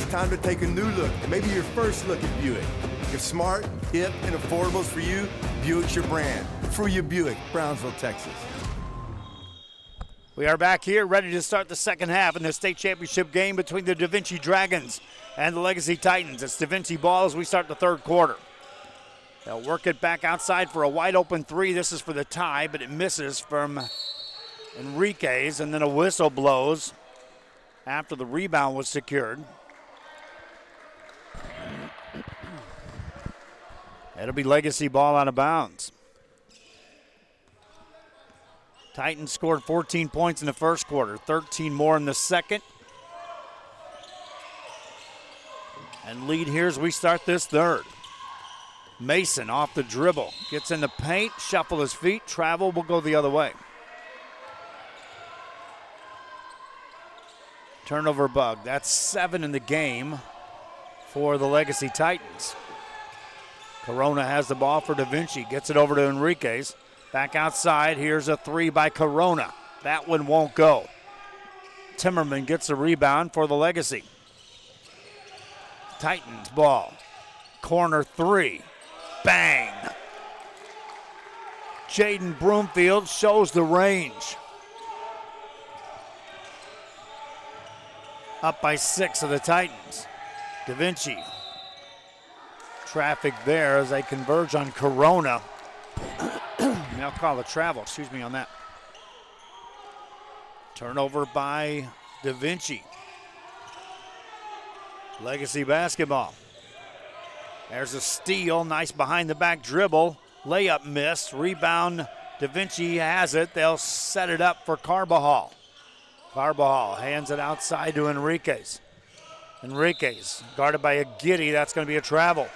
Time to take a new look, maybe your first look at Buick. If smart, hip, and affordable's for you, Buick's your brand. For you, Buick, Brownsville, Texas. We are back here ready to start the second half in the state championship game between the DaVinci Dragons and the Legacy Titans. It's DaVinci ball as we start the third quarter. They'll work it back outside for a wide open three. This is for the tie, but it misses from Enriquez, and then a whistle blows after the rebound was secured. It'll be Legacy ball out of bounds. Titans scored 14 points in the first quarter, 13 more in the second. And lead here as we start this third. Mason off the dribble, gets in the paint, shuffle his feet, travel, will go the other way. Turnover bug, that's 7 in the game for the Legacy Titans. Corona has the ball for DaVinci, gets it over to Enriquez. Back outside, here's a three by Corona. That one won't go. Timmerman gets a rebound for the Legacy. Titans ball. Corner three. Bang. Jaden Broomfield shows the range. Up by 6 of the Titans. DaVinci. Traffic there as they converge on Corona. Now call a travel, excuse me on that. Turnover by DaVinci. Legacy basketball. There's a steal, nice behind the back dribble. Layup missed, rebound, DaVinci has it. They'll set it up for Carbajal. Carbajal hands it outside to Enriquez. Enriquez guarded by a Giddy, that's going to be a travel.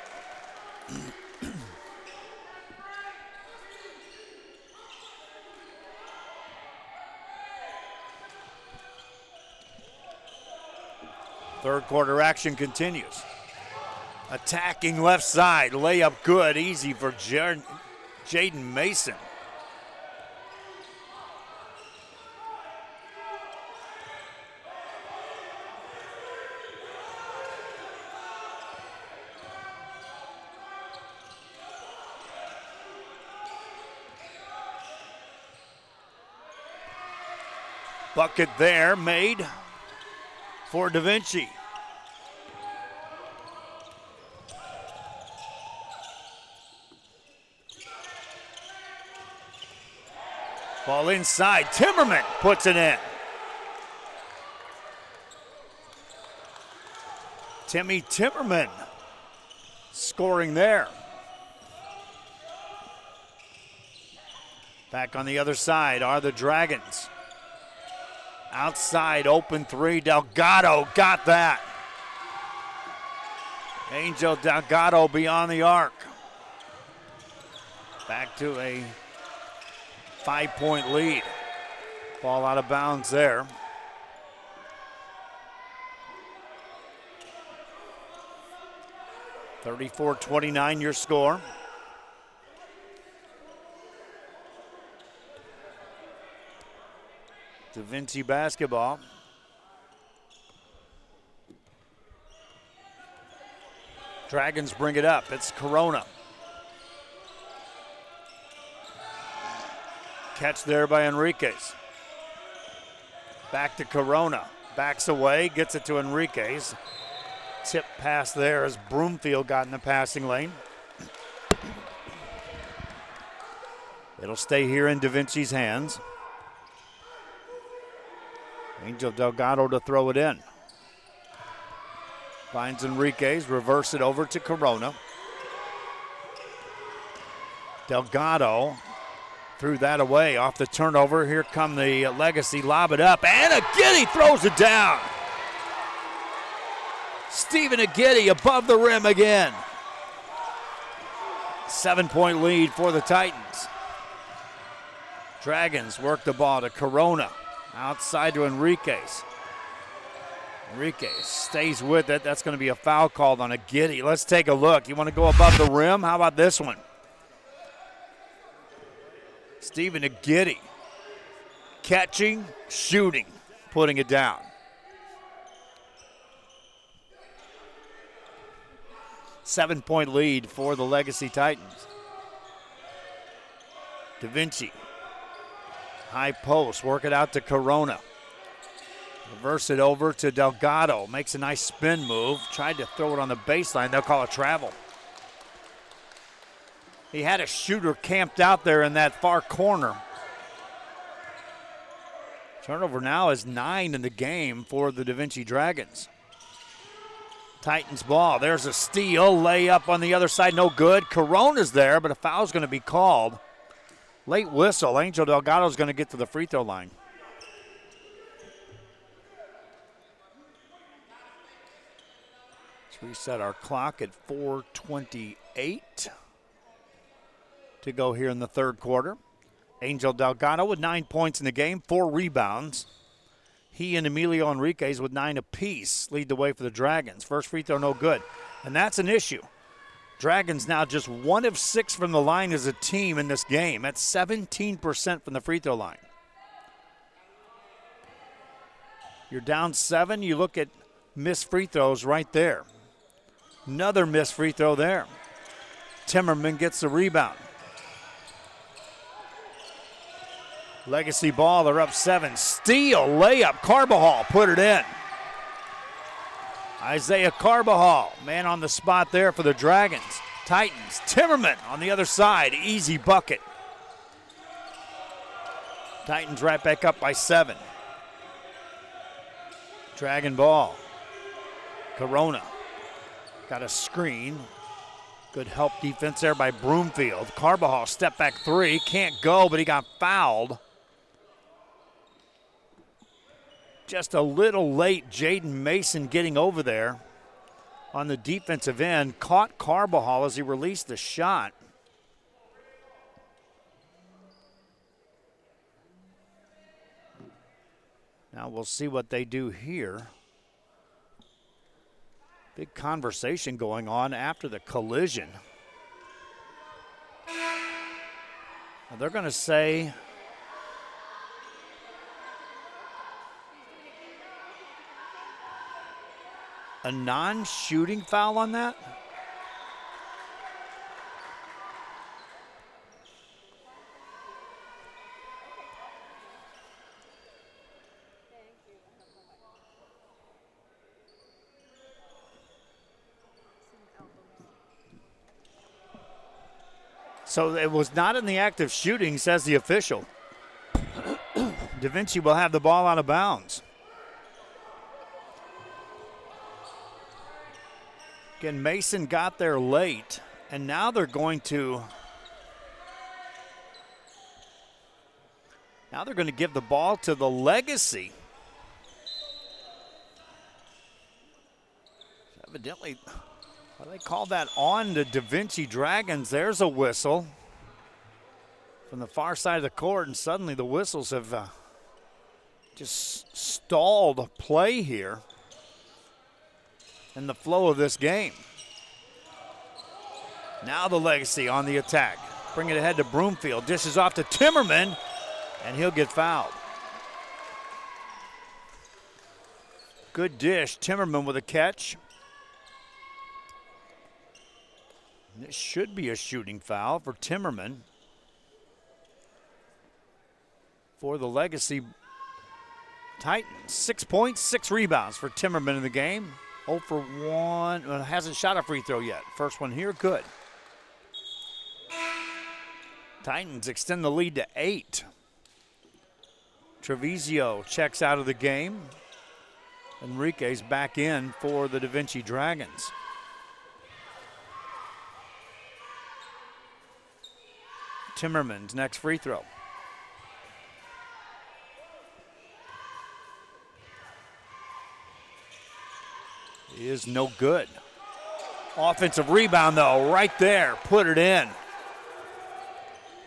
Third quarter action continues. Attacking left side, layup good, easy for Jaden Mason. Bucket there made for DaVinci. Ball inside. Timmerman puts it in. Timmy Timmerman scoring there. Back on the other side are the Dragons. Outside, open three. Delgado got that. Angel Delgado beyond the arc. Back to a 5-point lead. Ball out of bounds there. (34-29) your score. DaVinci basketball. Dragons bring it up. It's Corona. Catch there by Enriquez. Back to Corona. Backs away, gets it to Enriquez. Tip pass there as Broomfield got in the passing lane. It'll stay here in DaVinci's hands. Angel Delgado to throw it in. Finds Enriquez, reverse it over to Corona. Delgado threw that away off the turnover. Here come the Legacy, lob it up, and Agidi throws it down. Stephen Agidi above the rim again. 7-point lead for the Titans. Dragons work the ball to Corona. Outside to Enriquez. Enriquez stays with it. That's going to be a foul called on Agidi. Let's take a look. You want to go above the rim? How about this one? Stephen Agidi. Catching, shooting, putting it down. Seven-point lead for the Legacy Titans. DaVinci. High post, work it out to Corona. Reverse it over to Delgado. Makes a nice spin move. Tried to throw it on the baseline. They'll call it travel. He had a shooter camped out there in that far corner. Turnover now is 9 in the game for the DaVinci Dragons. Titans ball. There's a steal. Layup on the other side. No good. Corona's there, but a foul's going to be called. Late whistle. Angel Delgado's going to get to the free throw line. Let's reset our clock at 4:28 to go here in the third quarter. Angel Delgado with 9 points in the game, 4 rebounds. He and Emilio Enriquez with 9 apiece lead the way for the Dragons. First free throw, no good. And that's an issue. Dragons now just 1 of 6 from the line as a team in this game. That's 17% from the free throw line. You're down 7. You look at missed free throws right there. Another missed free throw there. Timmerman gets the rebound. Legacy ball, they're up 7. Steal, layup, Carbajal put it in. Isaiah Carbajal, man on the spot there for the Dragons. Titans, Timmerman on the other side, easy bucket. Titans right back up by 7. Dragon ball. Corona got a screen. Good help defense there by Broomfield. Carbajal step back 3, can't go, but he got fouled. Just a little late, Jaden Mason getting over there on the defensive end. Caught Carbajal as he released the shot. Now we'll see what they do here. Big conversation going on after the collision. Now they're going to say a non-shooting foul on that? So it was not in the act of shooting, says the official. DaVinci will have the ball out of bounds. Again, Mason got there late, and now they're going to give the ball to the Legacy. Evidently, well, they call that on the DaVinci Dragons. There's a whistle from the far side of the court, and suddenly the whistles have just stalled play here in the flow of this game. Now the Legacy on the attack. Bring it ahead to Broomfield. Dishes off to Timmerman, and he'll get fouled. Good dish. Timmerman with a catch. This should be a shooting foul for Timmerman. For the Legacy Titans. 6 points, 6 rebounds for Timmerman in the game. 0 for 1. Well, hasn't shot a free throw yet. First one here, good. Titans extend the lead to 8. Treviso checks out of the game. Enrique's back in for the DaVinci Dragons. Timmerman's next free throw. Is no good. Offensive rebound, though, right there. Put it in.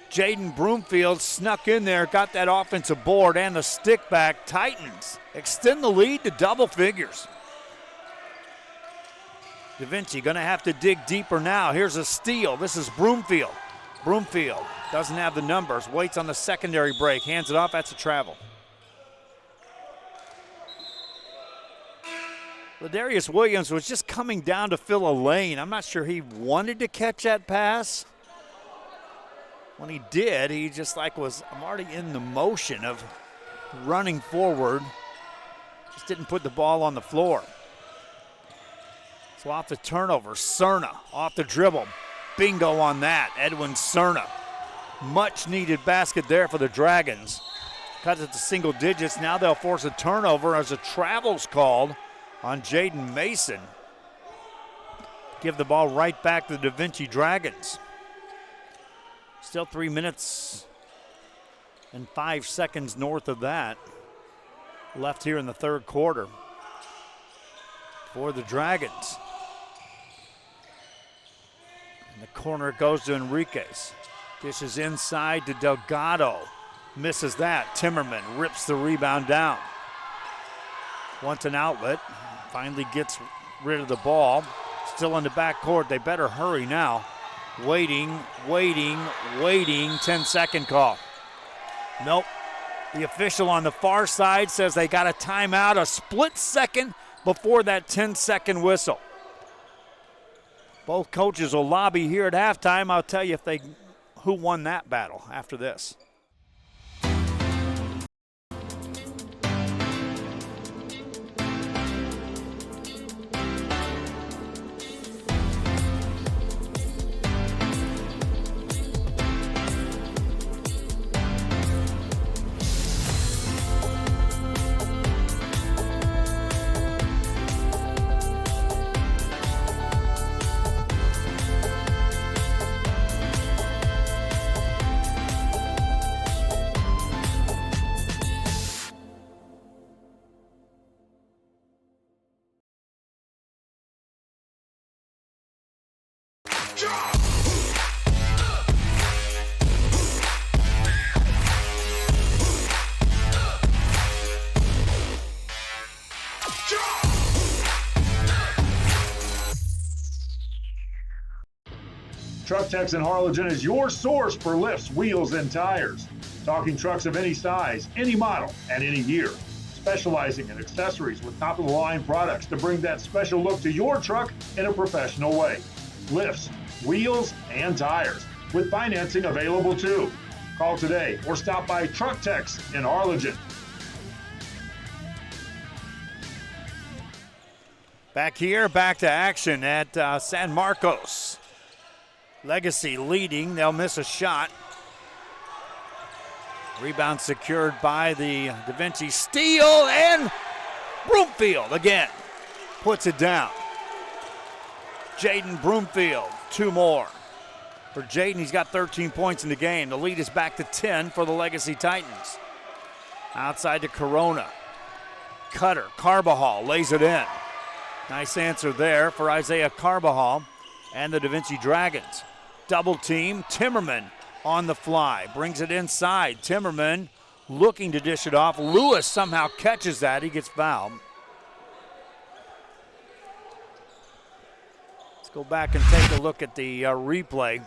Jaden Broomfield snuck in there, got that offensive board and the stick back. Titans extend the lead to double figures. DaVinci going to have to dig deeper now. Here's a steal. This is Broomfield. Broomfield doesn't have the numbers, waits on the secondary break, hands it off, that's a travel. Ladarius Williams was just coming down to fill a lane. I'm not sure he wanted to catch that pass. When he did, he just I'm already in the motion of running forward. Just didn't put the ball on the floor. So off the turnover, Cerna off the dribble. Bingo on that, Edwin Cerna. Much needed basket there for the Dragons. Cuts it to single digits. Now they'll force a turnover as a travel's called on Jaden Mason. Give the ball right back to the DaVinci Dragons. Still 3 minutes and 5 seconds north of that left here in the third quarter for the Dragons. In the corner it goes to Enriquez. Dishes inside to Delgado. Misses that. Timmerman rips the rebound down. Wants an outlet. Finally gets rid of the ball. Still in the backcourt. They better hurry now. Waiting. 10-second call. Nope. The official on the far side says they got a timeout a split second before that 10-second whistle. Both coaches will lobby here at halftime. I'll tell you who won that battle after this. Truck Techs in Harlingen is your source for lifts, wheels, and tires. Talking trucks of any size, any model, and any year. Specializing in accessories with top-of-the-line products to bring that special look to your truck in a professional way. Lifts, wheels, and tires, with financing available too. Call today or stop by Truck Techs in Harlingen. Back to action at San Marcos. Legacy leading, they'll miss a shot. Rebound secured by the DaVinci. Steal, and Broomfield again puts it down. Jaden Broomfield, 2 more. For Jaden, he's got 13 points in the game. The lead is back to 10 for the Legacy Titans. Outside to Corona. Cutter, Carbajal lays it in. Nice answer there for Isaiah Carbajal and the DaVinci Dragons. Double team, Timmerman on the fly, brings it inside. Timmerman looking to dish it off. Lewis somehow catches that, he gets fouled. Let's go back and take a look at the replay.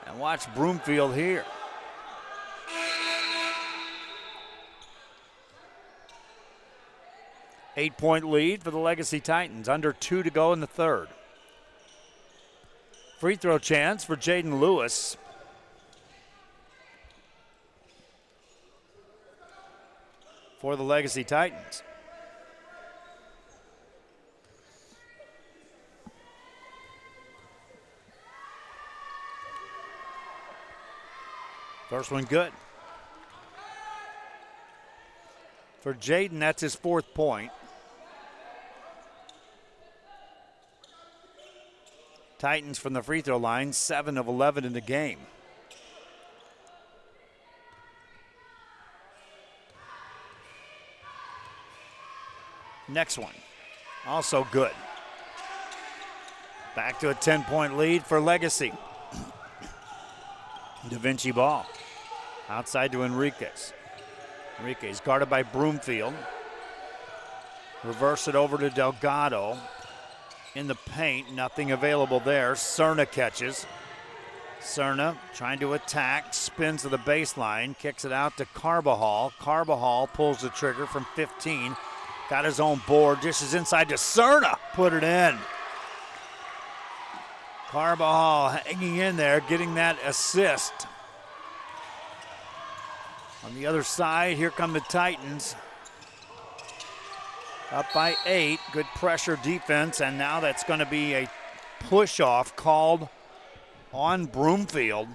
And watch Broomfield here. Eight-point lead for the Legacy Titans. Under 2 to go in the third. Free throw chance for Jaden Lewis. For the Legacy Titans. First one good. For Jaden, that's his 4th point. Titans from the free throw line, 7 of 11 in the game. Next one, also good. Back to a 10-point lead for Legacy. DaVinci ball. Outside to Enriquez. Enriquez guarded by Broomfield. Reverse it over to Delgado. In the paint, nothing available there. Cerna catches. Cerna trying to attack, spins to the baseline, kicks it out to Carbajal. Carbajal pulls the trigger from 15. Got his own board, dishes inside to Cerna. Put it in. Carbajal hanging in there, getting that assist. On the other side, here come the Titans. Up by 8, good pressure defense, and now that's going to be a push-off called on Broomfield.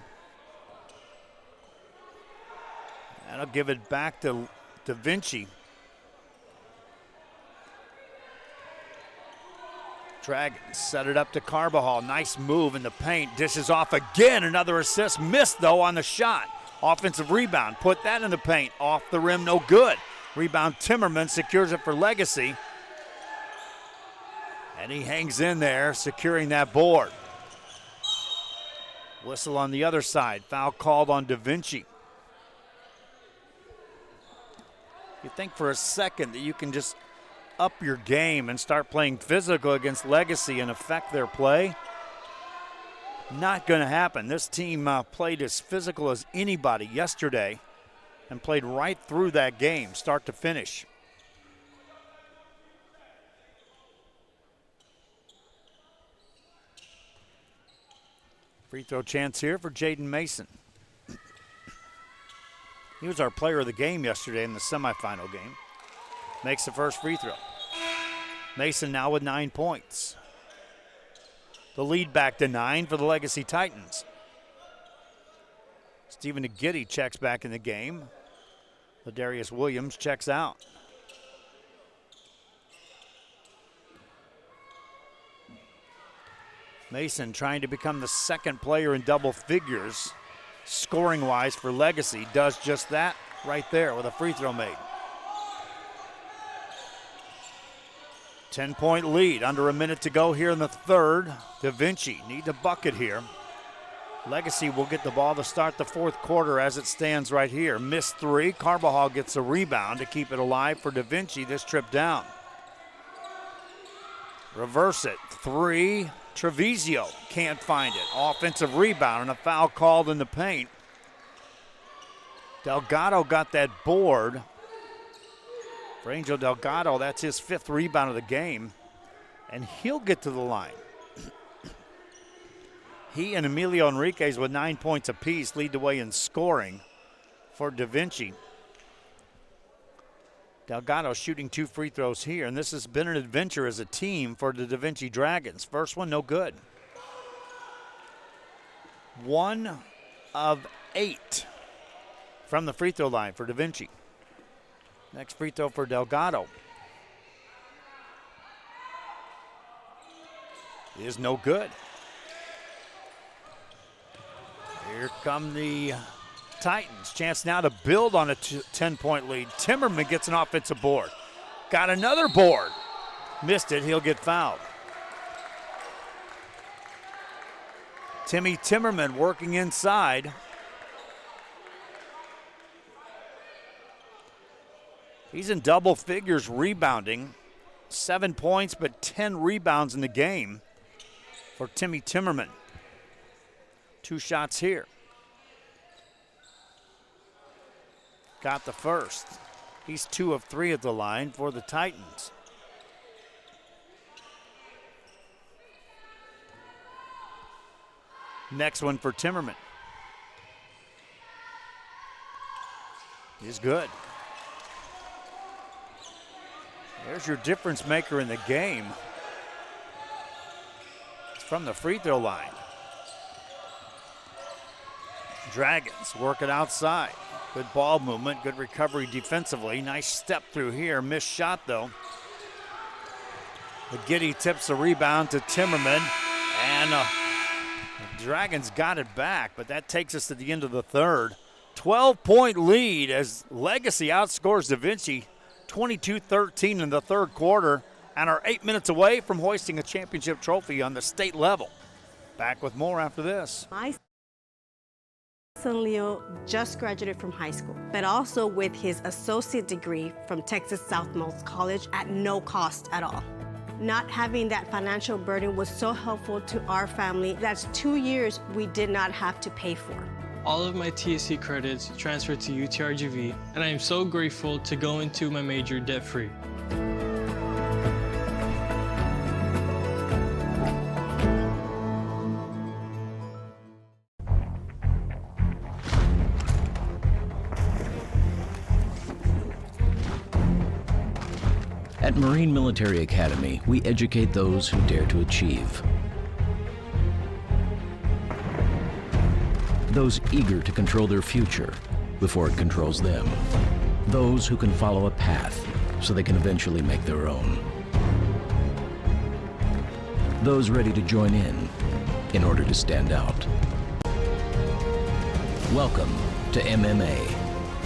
That'll give it back to DaVinci. Dragons set it up to Carbajal. Nice move in the paint. Dishes off again. Another assist. Missed, though, on the shot. Offensive rebound. Put that in the paint. Off the rim, no good. Rebound, Timmerman secures it for Legacy. And he hangs in there, securing that board. Whistle on the other side. Foul called on DaVinci. You think for a second that you can just up your game and start playing physical against Legacy and affect their play. Not going to happen. This team played as physical as anybody yesterday and played right through that game, start to finish. Free throw chance here for Jaden Mason. He was our player of the game yesterday in the semifinal game. Makes the first free throw. Mason now with 9 points. The lead back to 9 for the Legacy Titans. Stephen Agidi checks back in the game. Ladarius Williams checks out. Mason trying to become the second player in double figures, scoring-wise for Legacy. Does just that right there with a free throw made. 10-point lead, under a minute to go here in the third. DaVinci need a bucket here. Legacy will get the ball to start the fourth quarter as it stands right here. Missed 3. Carbajal gets a rebound to keep it alive for DaVinci this trip down. Reverse it. 3. Treviso can't find it. Offensive rebound and a foul called in the paint. Delgado got that board. For Angel Delgado, that's his 5th rebound of the game. And he'll get to the line. He and Emilio Enriquez with 9 points apiece lead the way in scoring for DaVinci. Delgado shooting 2 free throws here, and this has been an adventure as a team for the DaVinci Dragons. First one, no good. 1 of 8 from the free throw line for DaVinci. Next free throw for Delgado is no good. Here come the Titans. Chance now to build on a 10-point lead. Timmerman gets an offensive board. Got another board. Missed it. He'll get fouled. Timmy Timmerman working inside. He's in double figures rebounding. 7 points, but 10 rebounds in the game for Timmy Timmerman. 2 shots here. Got the first. He's 2 of 3 at the line for the Titans. Next one for Timmerman. Is good. There's your difference maker in the game. It's from the free throw line. Dragons working outside. Good ball movement, good recovery defensively. Nice step through here. Missed shot though. The Giddy tips the rebound to Timmerman, and the Dragons got it back, but that takes us to the end of the third. 12-point lead as Legacy outscores DaVinci 22-13 in the third quarter, and are 8 minutes away from hoisting a championship trophy on the state level. Back with more after this. My son Leo just graduated from high school, but also with his associate degree from Texas Southmost College at no cost at all. Not having that financial burden was so helpful to our family. That's 2 years we did not have to pay for. All of my TSC credits transferred to UTRGV, and I am so grateful to go into my major debt-free. At Marine Military Academy, we educate those who dare to achieve. Those eager to control their future before it controls them. Those who can follow a path so they can eventually make their own. Those ready to join in order to stand out. Welcome to MMA,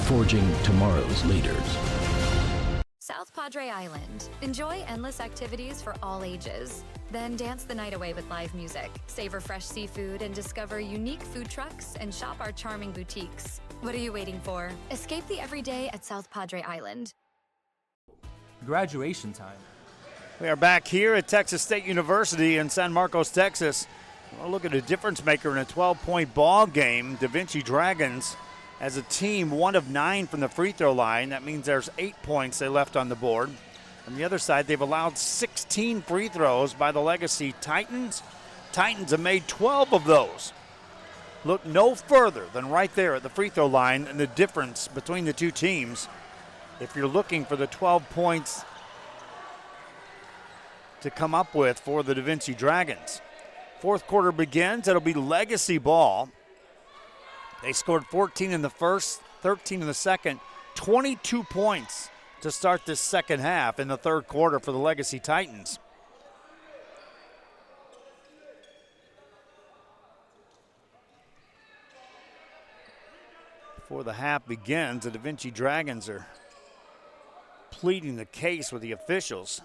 forging tomorrow's leaders. South Padre Island. Enjoy endless activities for all ages. Then dance the night away with live music, savor fresh seafood, and discover unique food trucks and shop our charming boutiques. What are you waiting for? Escape the everyday at South Padre Island. Graduation time. We are back here at Texas State University in San Marcos, Texas. We'll look at a difference maker in a 12-point ball game. DaVinci Dragons, as a team, 1 of 9 from the free throw line. That means there's 8 points they left on the board. On the other side, they've allowed 16 free throws by the Legacy Titans. Titans have made 12 of those. Look no further than right there at the free throw line and the difference between the two teams. If you're looking for the 12 points to come up with for the DaVinci Dragons. Fourth quarter begins. It'll be Legacy ball. They scored 14 in the first, 13 in the second, 22 points to start this second half in the third quarter for the Legacy Titans. Before the half begins, the DaVinci Dragons are pleading the case with the officials.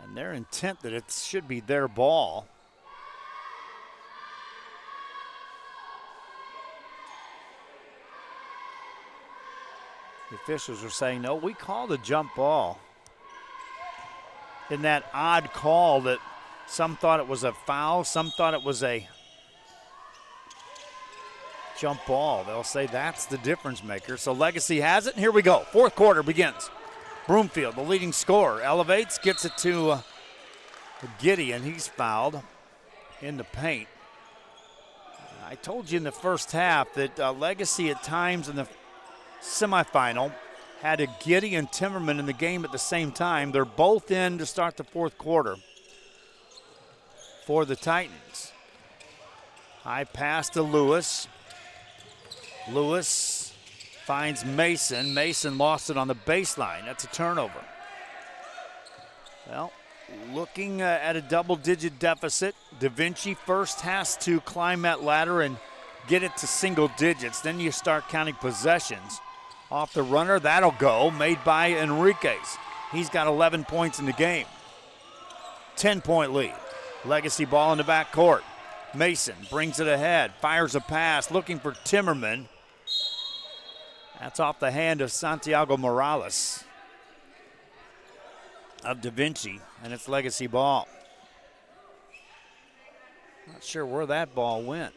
And their intent that it should be their ball. The officials are saying, no, we called a jump ball. In that odd call that some thought it was a foul, some thought it was a jump ball. They'll say that's the difference maker. So Legacy has it, and here we go. Fourth quarter begins. Broomfield, the leading scorer, elevates, gets it to Giddy, and he's fouled in the paint. I told you in the first half that Legacy at times in the semifinal had a Giddy and Timmerman in the game at the same time. They're both in to start the fourth quarter for the Titans. High pass to Lewis. Lewis finds Mason. Mason lost it on the baseline. That's a turnover. Well, looking at a double-digit deficit. DaVinci first has to climb that ladder and get it to single digits. Then you start counting possessions. Off the runner, that'll go, made by Enriquez. He's got 11 points in the game. 10-point lead. Legacy ball in the backcourt. Mason brings it ahead, fires a pass, looking for Timmerman. That's off the hand of Santiago Morales of DaVinci, and it's Legacy ball. Not sure where that ball went.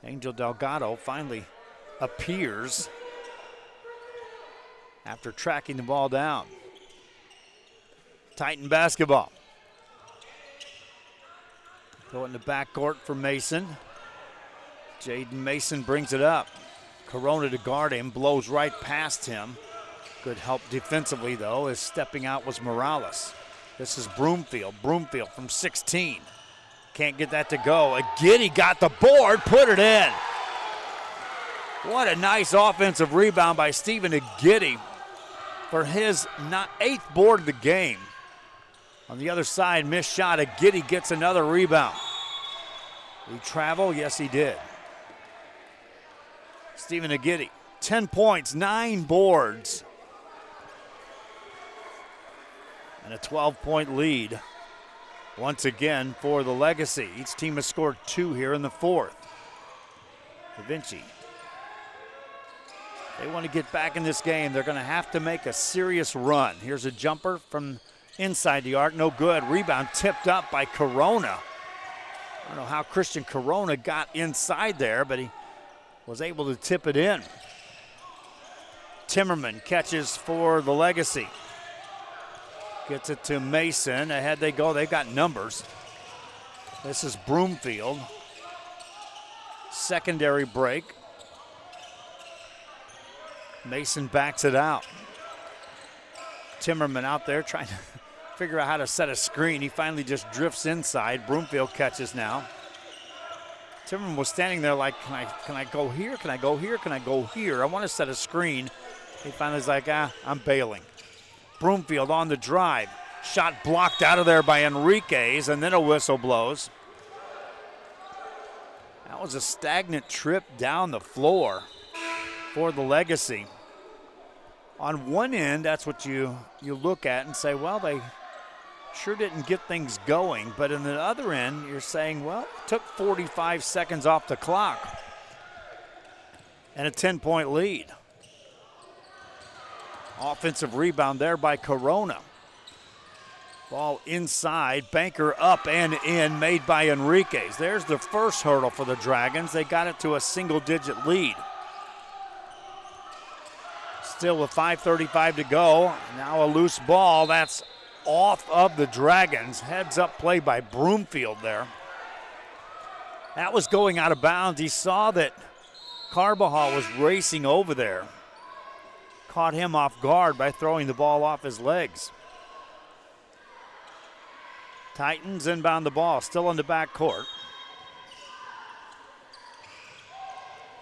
Angel Delgado finally appears after tracking the ball down. Titan basketball. Go in the backcourt for Mason. Jaden Mason brings it up. Corona to guard him, blows right past him. Good help defensively, though, as stepping out was Morales. This is Broomfield. Broomfield from 16. Can't get that to go. Giddy got the board, put it in. What a nice offensive rebound by Stephen Agidi for his 8th board of the game. On the other side, missed shot. Agidi gets another rebound. He travel? Yes, he did. Stephen Agidi, 10 points, 9 boards. And a 12-point lead once again for the Legacy. Each team has scored 2 here in the fourth. DaVinci. They want to get back in this game. They're going to have to make a serious run. Here's a jumper from inside the arc. No good. Rebound tipped up by Corona. I don't know how Christian Corona got inside there, but he was able to tip it in. Timmerman catches for the Legacy. Gets it to Mason. Ahead they go. They've got numbers. This is Broomfield. Secondary break. Mason backs it out. Timmerman out there trying to figure out how to set a screen. He finally just drifts inside. Broomfield catches now. Timmerman was standing there like, can I go here? Can I go here? Can I go here? I want to set a screen. He finally is like, I'm bailing. Broomfield on the drive. Shot blocked out of there by Enriquez, and then a whistle blows. That was a stagnant trip down the floor for the Legacy. On one end, that's what you look at and say, well, they sure didn't get things going. But in the other end, you're saying, well, it took 45 seconds off the clock and a 10-point lead. Offensive rebound there by Corona. Ball inside, banker up and in, made by Enriquez. There's the first hurdle for the Dragons. They got it to a single-digit lead. Still with 5:35 to go. Now a loose ball. That's off of the Dragons. Heads up play by Broomfield there. That was going out of bounds. He saw that Carbajal was racing over there. Caught him off guard by throwing the ball off his legs. Titans inbound the ball, still in the backcourt.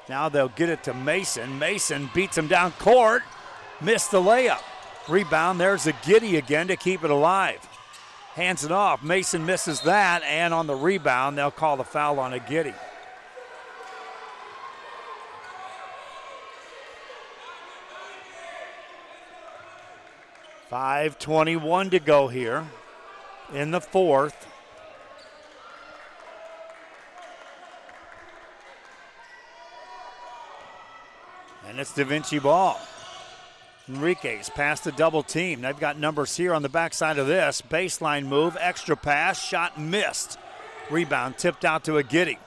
Now they'll get it to Mason. Mason beats him down court. Missed the layup. Rebound, there's a Giddy again to keep it alive. Hands it off. Mason misses that, and on the rebound, they'll call the foul on a Giddy. .5:21 to go here in the fourth. And it's DaVinci ball. Enriquez past the double team. They've got numbers here on the backside of this. Baseline move, extra pass, shot missed. Rebound tipped out to a Giddy.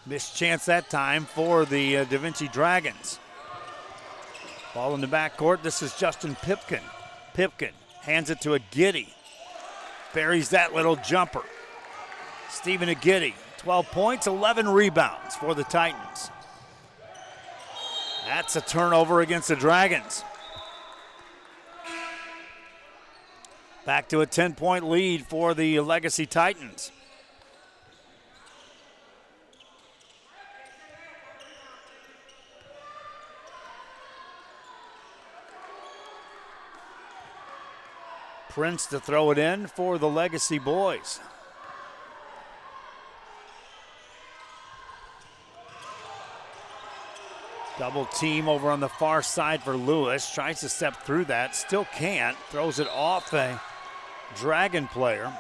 Missed chance that time for the DaVinci Dragons. Ball in the backcourt. This is Justin Pipkin. Pipkin hands it to a Giddy. Buries that little jumper. Stephen Agidi 12 points, 11 rebounds for the Titans. That's a turnover against the Dragons. Back to a 10-point lead for the Legacy Titans. Prince to throw it in for the Legacy boys. Double team over on the far side for Lewis. Tries to step through that, still can't. Throws it off a Dragon player.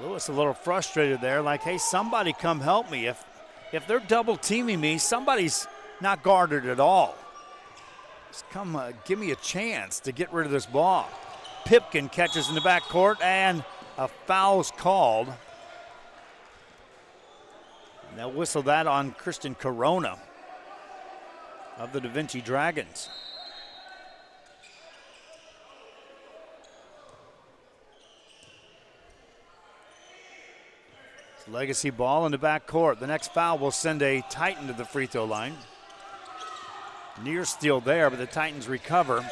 Lewis a little frustrated there, like, hey, somebody come help me. If they're double teaming me, somebody's not guarded at all. Just come give me a chance to get rid of this ball. Pipkin catches in the backcourt, and a foul's called. And they'll whistle that on Christian Corona of the DaVinci Dragons. Legacy ball in the backcourt. The next foul will send a Titan to the free throw line. Near steal there, but the Titans recover.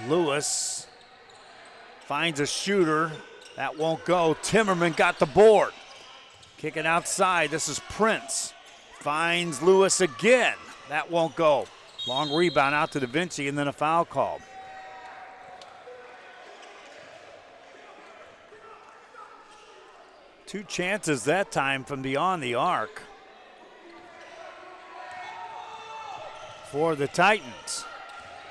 Lewis finds a shooter. That won't go. Timmerman got the board. Kicking outside. This is Prince. Finds Lewis again. That won't go. Long rebound out to DaVinci, and then a foul call. Two chances that time from beyond the arc for the Titans.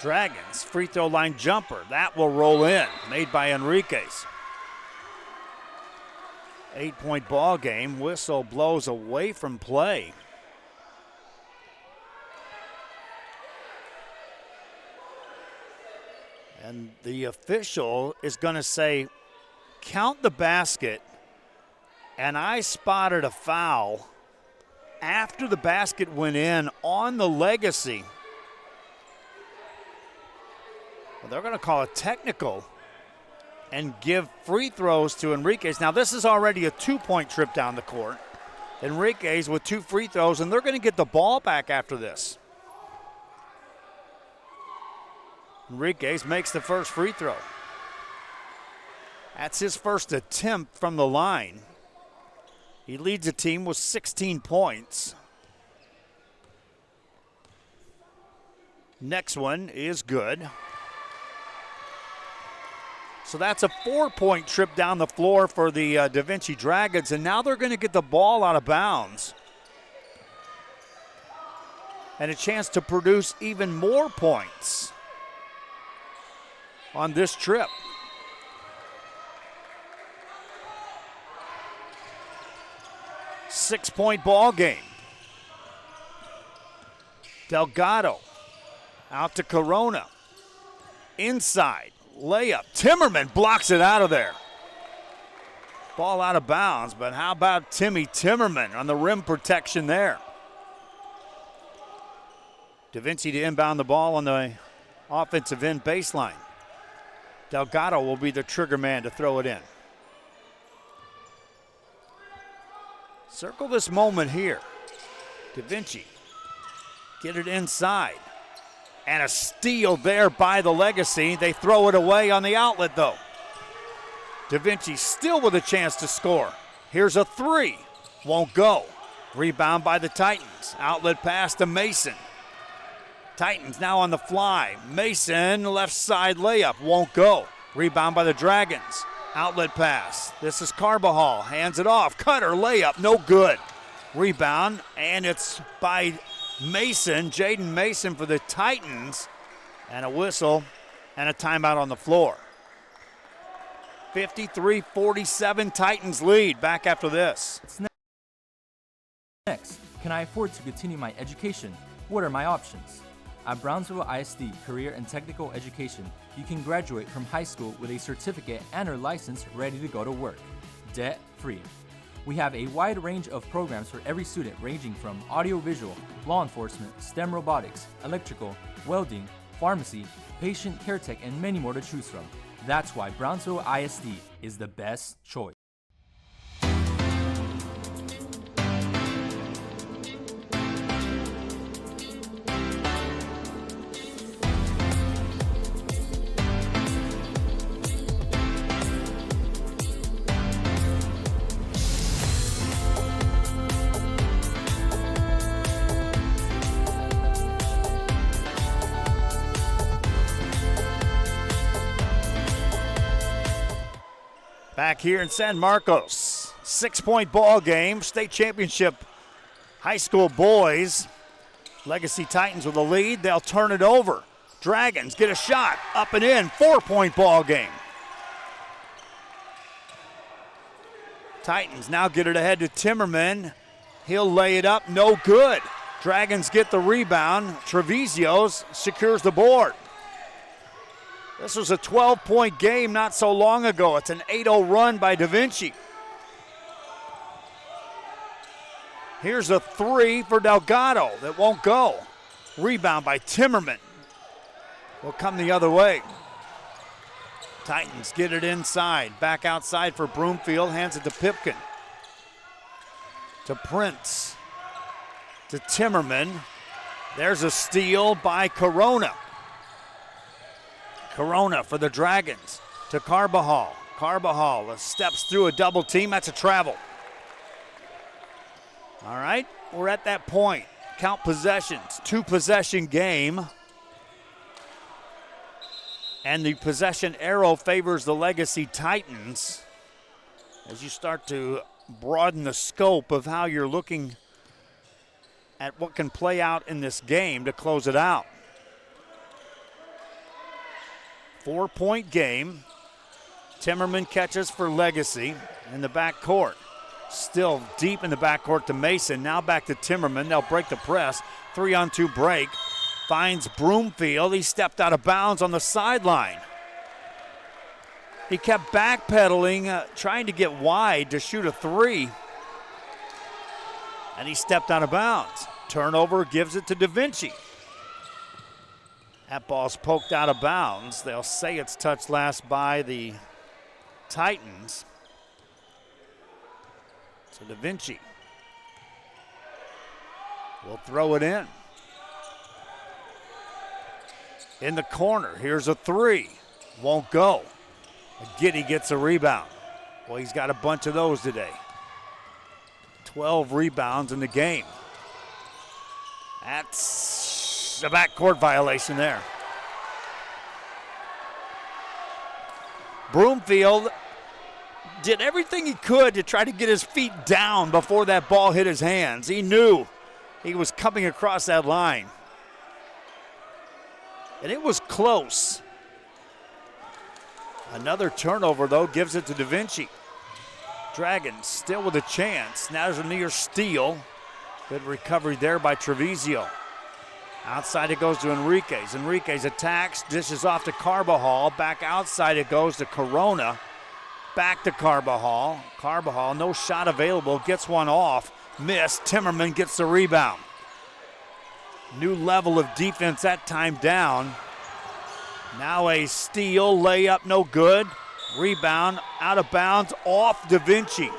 Dragons, free throw line jumper. That will roll in, made by Enriquez. 8-point ball game. Whistle blows away from play. And the official is going to say, count the basket. And I spotted a foul after the basket went in on the Legacy. Well, they're going to call a technical and give free throws to Enriquez. Now, this is already a 2-point trip down the court. Enriquez with 2 free throws, and they're going to get the ball back after this. Enriquez makes the first free throw. That's his first attempt from the line. He leads the team with 16 points. Next one is good. So that's a 4-point trip down the floor for the DaVinci Dragons, and now they're going to get the ball out of bounds. And a chance to produce even more points on this trip. Six-point ball game. Delgado out to Corona. Inside, layup. Timmerman blocks it out of there. Ball out of bounds, but how about Timmy Timmerman on the rim protection there? DaVinci to inbound the ball on the offensive end baseline. Delgado will be the trigger man to throw it in. Circle this moment here. DaVinci get it inside. And a steal there by the Legacy. They throw it away on the outlet though. DaVinci still with a chance to score. Here's a 3. Won't go. Rebound by the Titans. Outlet pass to Mason. Titans now on the fly. Mason, left side layup. Won't go. Rebound by the Dragons. Outlet pass. This is Carbajal. Hands it off. Cutter layup. No good. Rebound. And it's by Mason. Jaden Mason for the Titans. And a whistle and a timeout on the floor. 53-47 Titans lead. Back after this. Next, can I afford to continue my education? What are my options? At Brownsville ISD Career and Technical Education, you can graduate from high school with a certificate and or license ready to go to work, debt-free. We have a wide range of programs for every student ranging from audiovisual, law enforcement, STEM robotics, electrical, welding, pharmacy, patient care tech, and many more to choose from. That's why Brownsville ISD is the best choice. Back here in San Marcos, 6-point ball game, state championship high school boys. Legacy Titans with the lead, they'll turn it over. Dragons get a shot, up and in, 4-point ball game. Titans now get it ahead to Timmerman. He'll lay it up, no good. Dragons get the rebound, Trevisio's secures the board. This was a 12-point game not so long ago. It's an 8-0 run by DaVinci. Here's a three for Delgado that won't go. Rebound by Timmerman. Will come the other way. Titans get it inside. Back outside for Broomfield. Hands it to Pipkin. To Prince. To Timmerman. There's a steal by Corona. Corona for the Dragons to Carbajal. Carbajal steps through a double team. That's a travel. All right, we're at that point. Count possessions. 2-possession game. And the possession arrow favors the Legacy Titans as you start to broaden the scope of how you're looking at what can play out in this game to close it out. 4-point game. Timmerman catches for Legacy in the backcourt. Still deep in the backcourt to Mason. Now back to Timmerman. They'll break the press. 3-on-2 break. Finds Broomfield. He stepped out of bounds on the sideline. He kept backpedaling, trying to get wide to shoot a three. And he stepped out of bounds. Turnover gives it to DaVinci. That ball's poked out of bounds. They'll say it's touched last by the Titans. So DaVinci will throw it in. In the corner, here's a three. Won't go. Giddy gets a rebound. Well, he's got a bunch of those today. 12 rebounds in the game. That's a backcourt violation there. Broomfield did everything he could to try to get his feet down before that ball hit his hands. He knew he was coming across that line. And it was close. Another turnover, though, gives it to DaVinci. Dragons still with a chance. Now there's a near steal. Good recovery there by Trevisio. Outside it goes to Enriquez. Enriquez attacks, dishes off to Carbajal. Back outside it goes to Corona. Back to Carbajal. Carbajal, no shot available, gets one off. Missed. Timmerman gets the rebound. New level of defense that time down. Now a steal, layup, no good. Rebound, out of bounds, off DaVinci.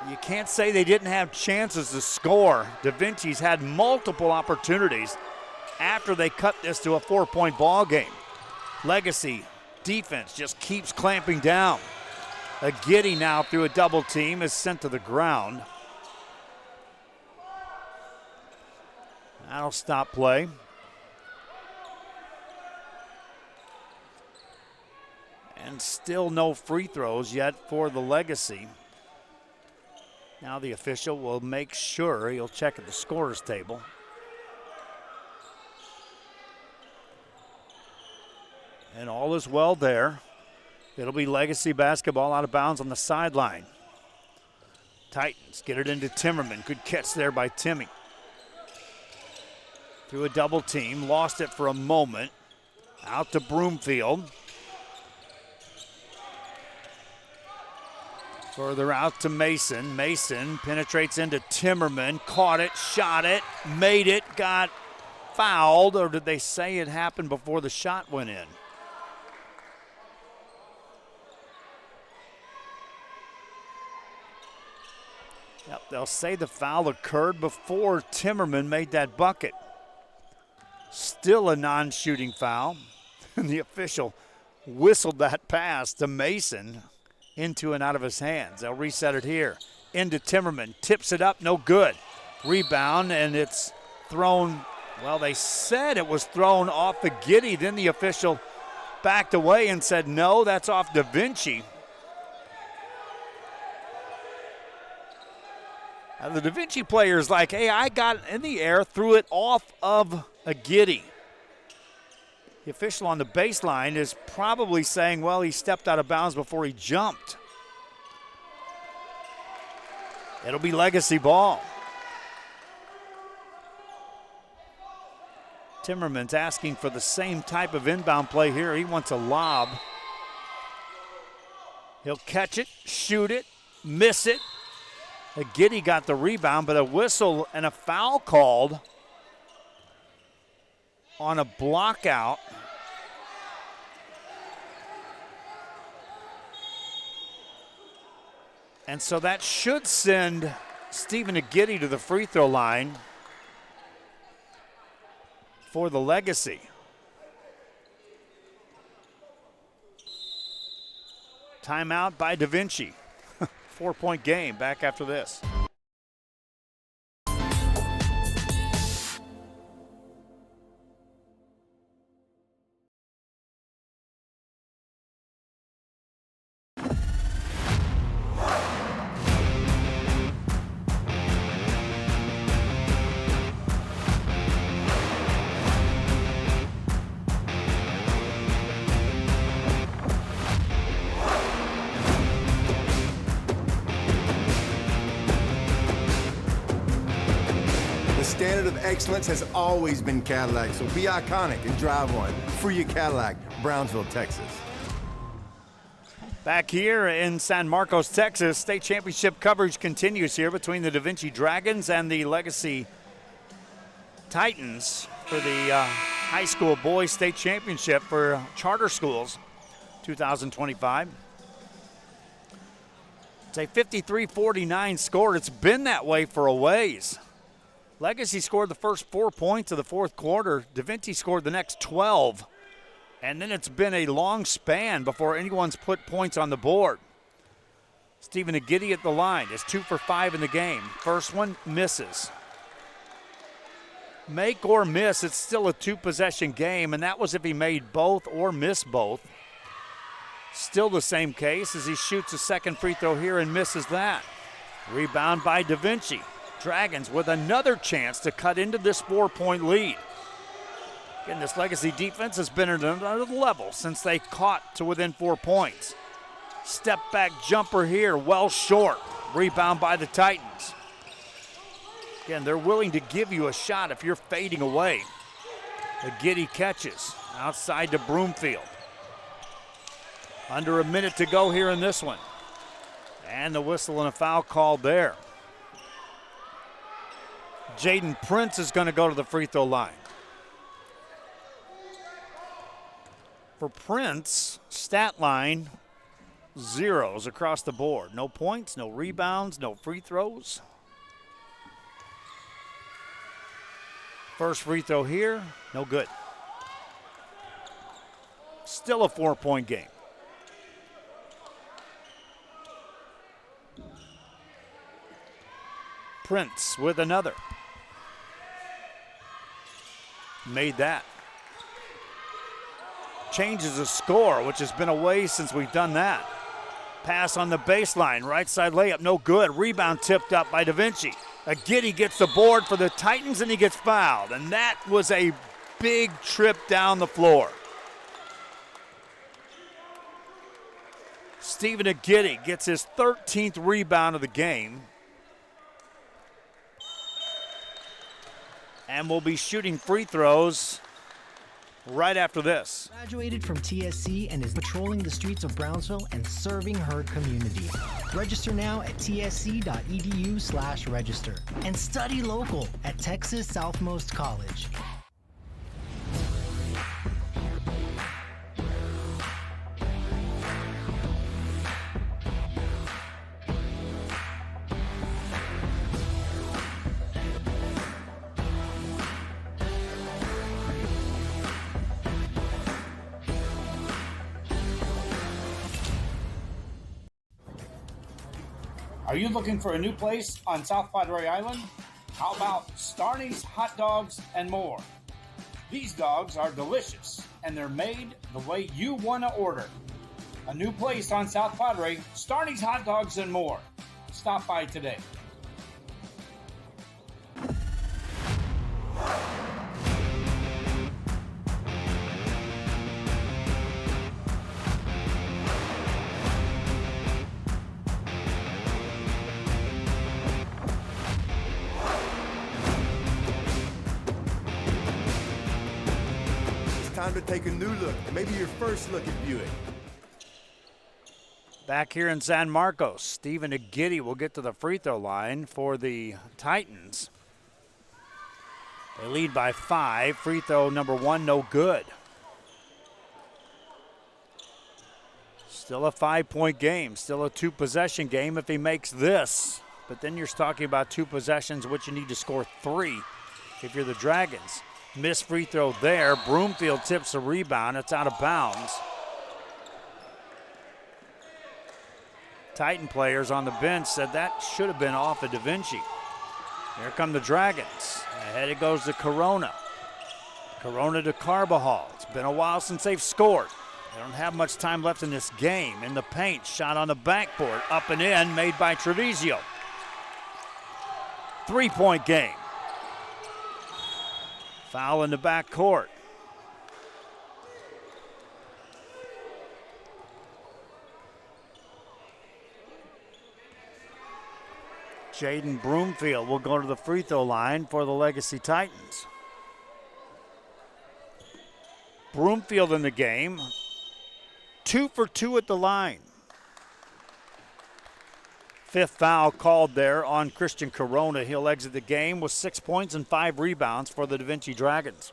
You can't say they didn't have chances to score. DaVinci's had multiple opportunities after they cut this to a 4-point ball game. Legacy defense just keeps clamping down. A Giddy now through a double team is sent to the ground. That'll stop play. And still no free throws yet for the Legacy. Now the official will make sure he'll check at the scorer's table. And all is well there. It'll be Legacy basketball out of bounds on the sideline. Titans get it into Timmerman. Good catch there by Timmy. Through a double team, lost it for a moment. Out to Broomfield. Further out to Mason. Mason penetrates into Timmerman. Caught it, shot it, made it, got fouled, or did they say it happened before the shot went in? Yep, they'll say the foul occurred before Timmerman made that bucket. Still a non-shooting foul. And the official whistled that pass to Mason into and out of his hands. They'll reset it here. Into Timmerman. Tips it up, no good. Rebound, and it's thrown. Well, they said it was thrown off the Giddy. Then the official backed away and said, no, that's off DaVinci. The DaVinci player is like, hey, I got it in the air, threw it off of a Giddy. The official on the baseline is probably saying, well, he stepped out of bounds before he jumped. It'll be Legacy ball. Timmerman's asking for the same type of inbound play here. He wants a lob. He'll catch it, shoot it, miss it. Giddy got the rebound, but a whistle and a foul called on a block out. And so that should send Stephen Giddy to the free throw line for the Legacy. Timeout by DaVinci. 4-point game. Back after this. The standard of excellence has always been Cadillac, so be iconic and drive one. Free your Cadillac, Brownsville, Texas. Back here in San Marcos, Texas, state championship coverage continues here between the DaVinci Dragons and the Legacy Titans for the high school boys state championship for charter schools 2025. It's a 53-49 score. It's been that way for a ways. Legacy scored the first 4 points of the fourth quarter. DaVinci scored the next 12. And then it's been a long span before anyone's put points on the board. Stephen Giddy at the line is 2 for 5 in the game. First one misses. Make or miss, it's still a two-possession game, and that was if he made both or missed both. Still the same case as he shoots a second free throw here and misses that. Rebound by DaVinci. Dragons with another chance to cut into this 4-point lead. Again, this Legacy defense has been at another level since they caught to within 4 points. Step back jumper here, well short. Rebound by the Titans. Again, they're willing to give you a shot if you're fading away. The Giddy catches outside to Broomfield. Under a minute to go here in this one. And the whistle and a foul called there. Jaden Prince is going to go to the free throw line. For Prince, stat line, zeros across the board. No points, no rebounds, no free throws. First free throw here, no good. Still a 4-point game. Prince with another. Made that. Changes the score, which has been a ways since we've done that. Pass on the baseline, right side layup, no good. Rebound tipped up by DaVinci. Giddy gets the board for the Titans and he gets fouled. And that was a big trip down the floor. Stephen Giddy gets his 13th rebound of the game. And we'll be shooting free throws right after this. Graduated from TSC and is patrolling the streets of Brownsville and serving her community. Register now at tsc.edu/register and study local at Texas Southmost College. Are you looking for a new place on South Padre Island? How about Starny's Hot Dogs and More? These dogs are delicious, and they're made the way you want to order. A new place on South Padre, Starny's Hot Dogs and More. Stop by today. Time to take a new look, and maybe your first look at Buick. Back here in San Marcos, Stephen Agidi will get to the free throw line for the Titans. They lead by 5. Free throw number 1, no good. Still a 5-point game, still a 2-possession game if he makes this. But then you're talking about 2 possessions, which you need to score 3 if you're the Dragons. Missed free throw there. Broomfield tips the rebound. It's out of bounds. Titan players on the bench said that should have been off of DaVinci. Here come the Dragons. Ahead it goes to Corona. Corona to Carbajal. It's been a while since they've scored. They don't have much time left in this game. In the paint, shot on the backboard. Up and in, made by Treviso. 3-point game. Foul in the backcourt. Jaden Broomfield will go to the free throw line for the Legacy Titans. Broomfield in the game. 2 for 2 at the line. 5th foul called there on Christian Corona. He'll exit the game with 6 points and 5 rebounds for the DaVinci Dragons.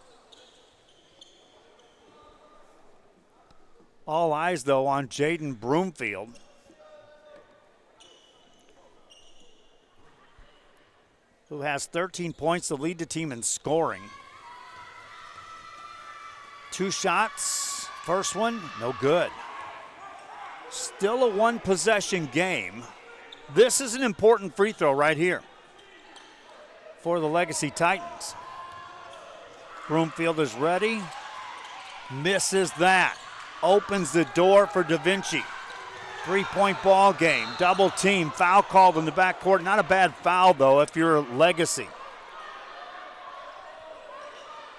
All eyes, though, on Jaden Broomfield. Who has 13 points to lead the team in scoring. 2 shots. First one, no good. Still a 1-possession game. This is an important free throw right here for the Legacy Titans. Broomfield is ready. Misses that. Opens the door for DaVinci. 3-point ball game. Double team. Foul called in the backcourt. Not a bad foul, though, if you're Legacy.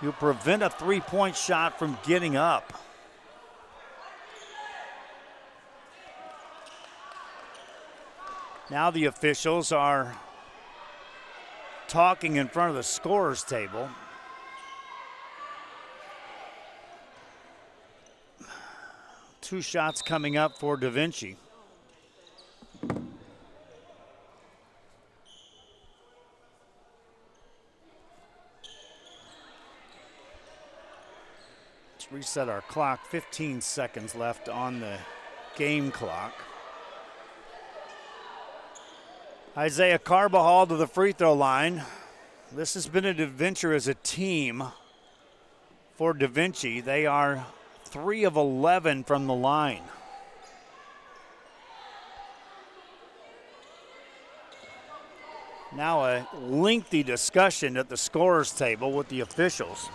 You prevent a 3-point shot from getting up. Now the officials are talking in front of the scorer's table. Two shots coming up for DaVinci. Let's reset our clock. 15 seconds left on the game clock. Isaiah Carbajal to the free throw line. This has been an adventure as a team for DaVinci. They are 3 of 11 from the line. Now a lengthy discussion at the scorer's table with the officials.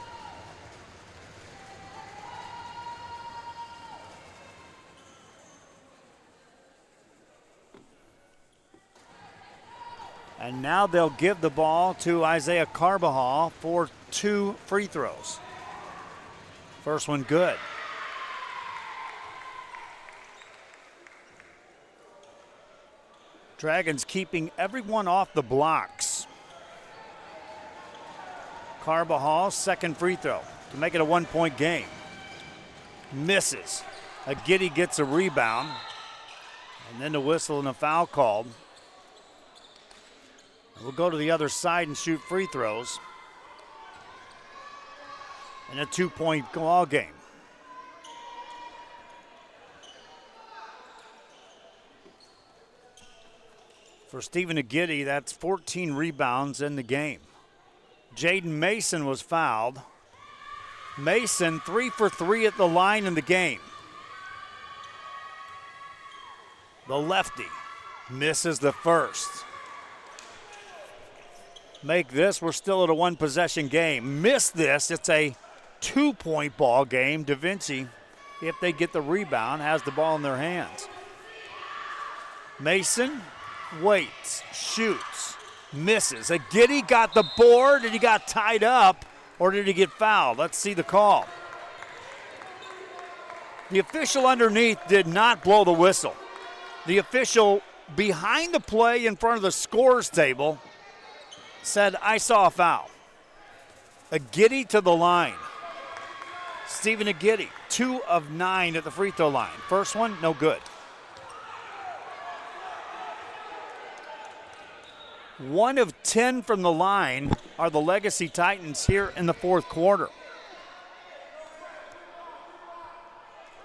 And now they'll give the ball to Isaiah Carbajal for 2 free throws. First one good. Dragons keeping everyone off the blocks. Carbajal, second free throw to make it a 1-point game. Misses. Agidi gets a rebound. And then the whistle and a foul called. We'll go to the other side and shoot free throws. And a 2-point ball game. For Stephen Agidi, that's 14 rebounds in the game. Jaden Mason was fouled. Mason 3 for 3 at the line in the game. The lefty. Misses the first. Make this, we're still at a one-possession game. Miss this, it's a 2-point ball game. DaVinci, if they get the rebound, has the ball in their hands. Mason waits, shoots, misses. Agidi got the board, and he got tied up, or did he get fouled? Let's see the call. The official underneath did not blow the whistle. The official behind the play in front of the scores table said, I saw a foul. Agidi to the line. Stephen Agidi, 2 of 9 at the free throw line. First one, no good. 1 of 10 from the line are the Legacy Titans here in the fourth quarter.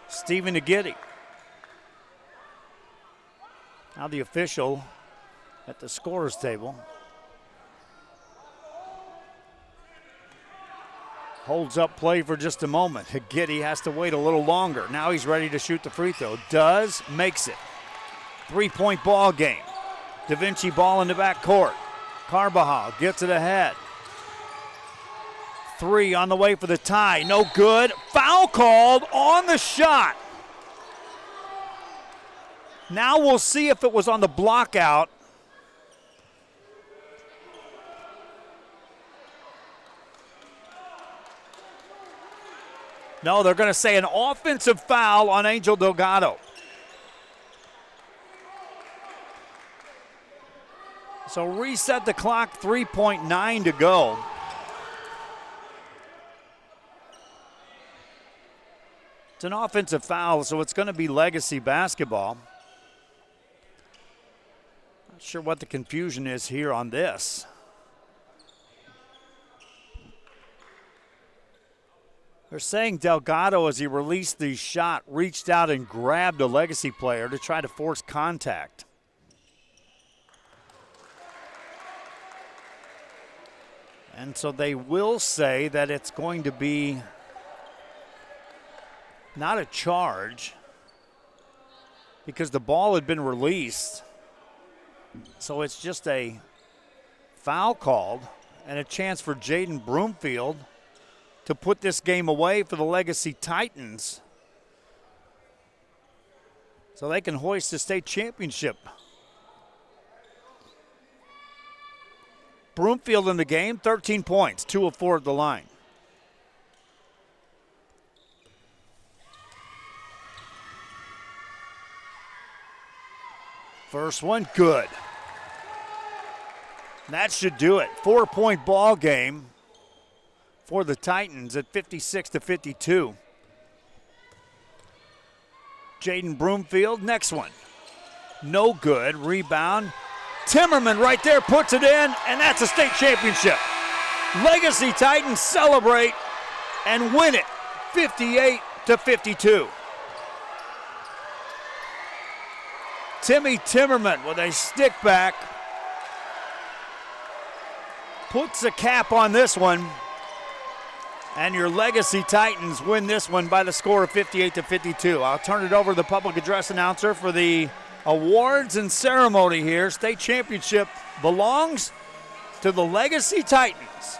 Stephen Agidi. Now the official at the scorer's table holds up play for just a moment. Agidi has to wait a little longer. Now he's ready to shoot the free throw. Does, makes it. 3-point ball game. DaVinci ball in the back court. Carbajal gets it ahead. 3 on the way for the tie. No good. Foul called on the shot. Now we'll see if it was on the block out. No, they're going to say an offensive foul on Angel Delgado. So reset the clock, 3.9 to go. It's an offensive foul, so it's going to be Legacy basketball. Not sure what the confusion is here on this. They're saying Delgado, as he released the shot, reached out and grabbed a Legacy player to try to force contact. And so they will say that it's going to be not a charge because the ball had been released. So it's just a foul called and a chance for Jaden Broomfield to put this game away for the Legacy Titans so they can hoist the state championship. Broomfield in the game, 13 points, 2 of 4 at the line. First one, good. That should do it. 4-point ball game for the Titans at 56-52. Jaden Broomfield, next one. No good. Rebound. Timmerman right there puts it in, and that's a state championship. Legacy Titans celebrate and win it 58-52. Timmy Timmerman with a stick back puts a cap on this one. And your Legacy Titans win this one by the score of 58-52. I'll turn it over to the public address announcer for the awards and ceremony here. State championship belongs to the Legacy Titans.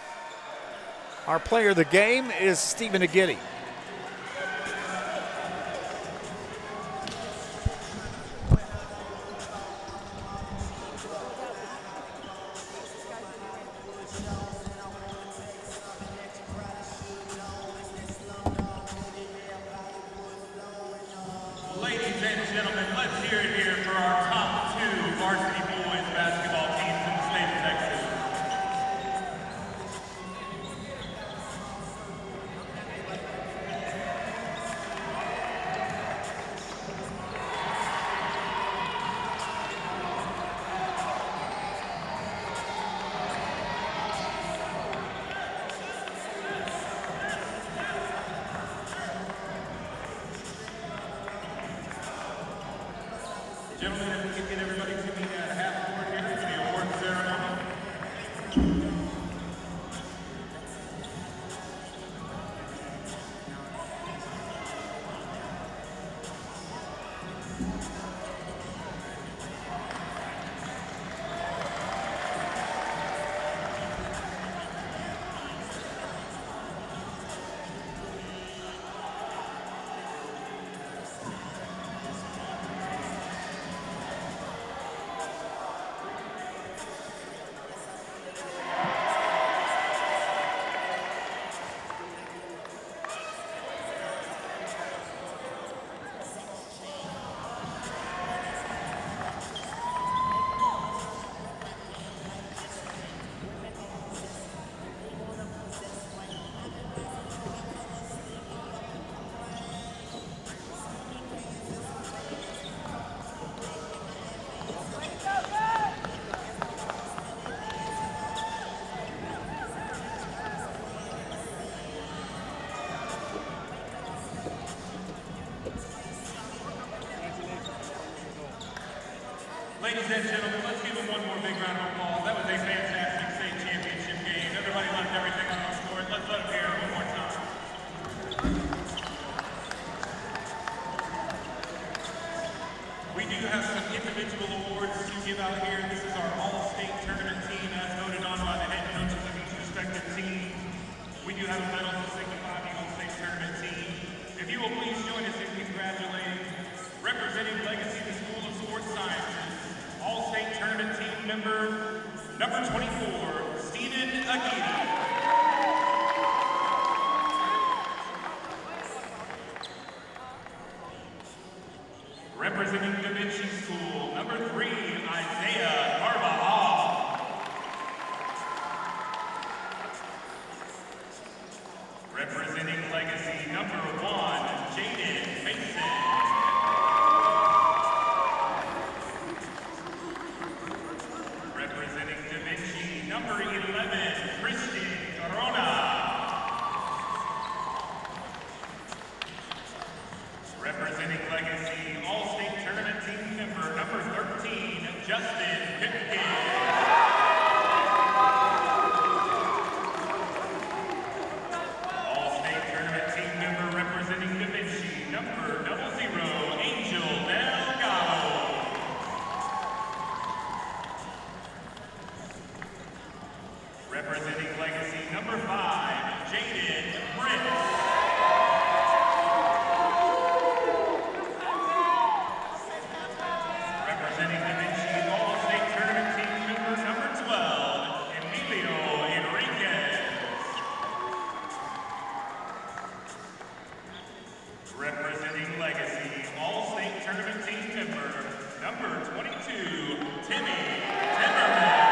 Our player of the game is Stephen Agidi. Gentlemen, if we can get everybody to meet at half court here for the award ceremony. Ladies and gentlemen, let's give them one more big round of applause. That was a fantastic state championship game. Everybody left everything on the score. Let's let them hear it one more time. We do have some individual awards to give out here. This is our all-state tournament team as voted on by the head coaches of each respective team. We do have a medal to signify the all-state tournament team. If you will please join us in congratulating, representing Legacy, the School of Sports Sciences, all-state tournament team member, number 24, Stephen Aguirre. Representing DaVinci School, number 3, Isaiah Carvajal. Representing Legacy, number 1, Jaden Mason. Representing DaVinci, number 11, Christian Corona. Representing Legacy, all-state tournament team member, number 13, Justin Pipkin. All-state tournament team member representing DaVinci, number 00, Angel Delgado. Representing Legacy, number 5, Jaden Prince. Representing DaVinci, all-state tournament team member, number 12, Emilio Enriquez. Representing Legacy, all-state tournament team member, number 22, Timmy Timmerman.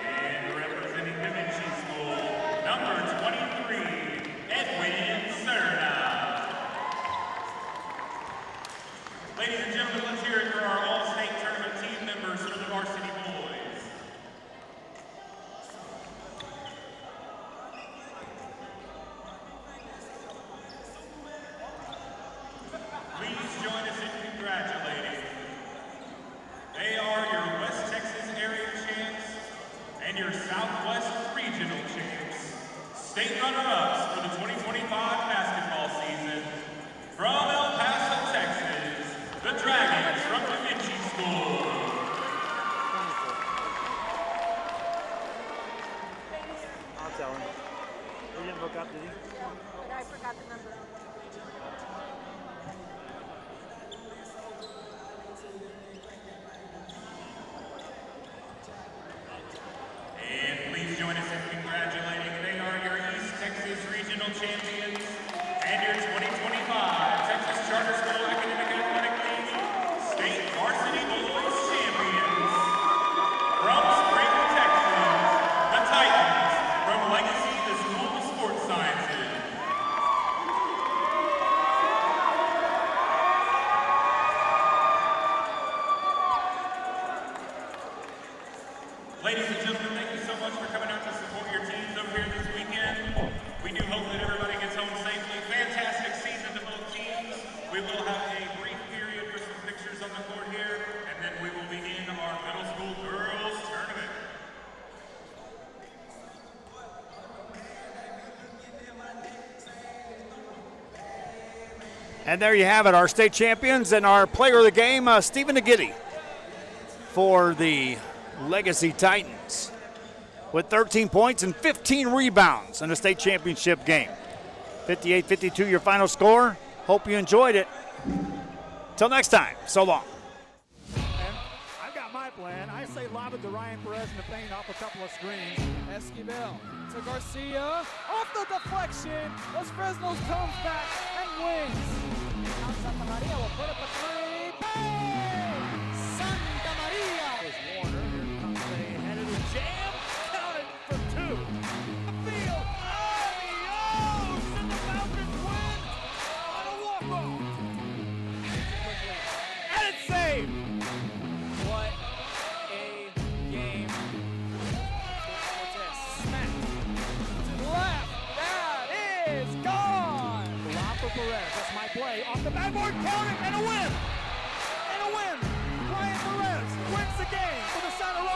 And representing DaVinci School, number 23, Edwin Serna. Ladies and gentlemen, let's hear it for our all-state tournament team members for the Varsity boys. Please join us in congratulating. They are your West Texas area champs and your Southwest regional champs. State runner-ups for the 2025 basketball season. From El Paso, Texas, the Dragons from DaVinci School. I'll tell him. He didn't hook up, did he? I forgot the number. And please join us in congratulating. They are your East Texas regional champions and your 2025 Texas Charter School Academic Athletic League State Varsity Boys champions. From Spring, Texas, the Titans from Legacy, the School of Sports Sciences. Ladies and gentlemen, thank you so much for coming out to support your teams over here this weekend. We do hope that everybody gets home safely. Fantastic season to both teams. We will have a brief period for some pictures on the court here, and then we will begin our middle school girls tournament. And there you have it, our state champions and our player of the game, Stephen Aguirre, for the Legacy Titans, with 13 points and 15 rebounds in a state championship game. 58-52 your final score. Hope you enjoyed it. Till next time, so long. I've got my plan. I say lob it to Ryan Perez in the paint off a couple of screens. Esquivel to Garcia. Off the deflection. Los Fresnos comes back and wins. Now Santa Maria will put up a three. Bang! Santa Maria. Is Warner. Here comes a headed jam. Counted for 2. Field. Adios! And the Falcons win on a walk-off. And it's saved. What a game. Cortez smacked to the left. That is gone. Lob for Perez. That's my play off the backboard, counting, and a win! And a win! Ryan Perez wins the game for the Santa Rosa.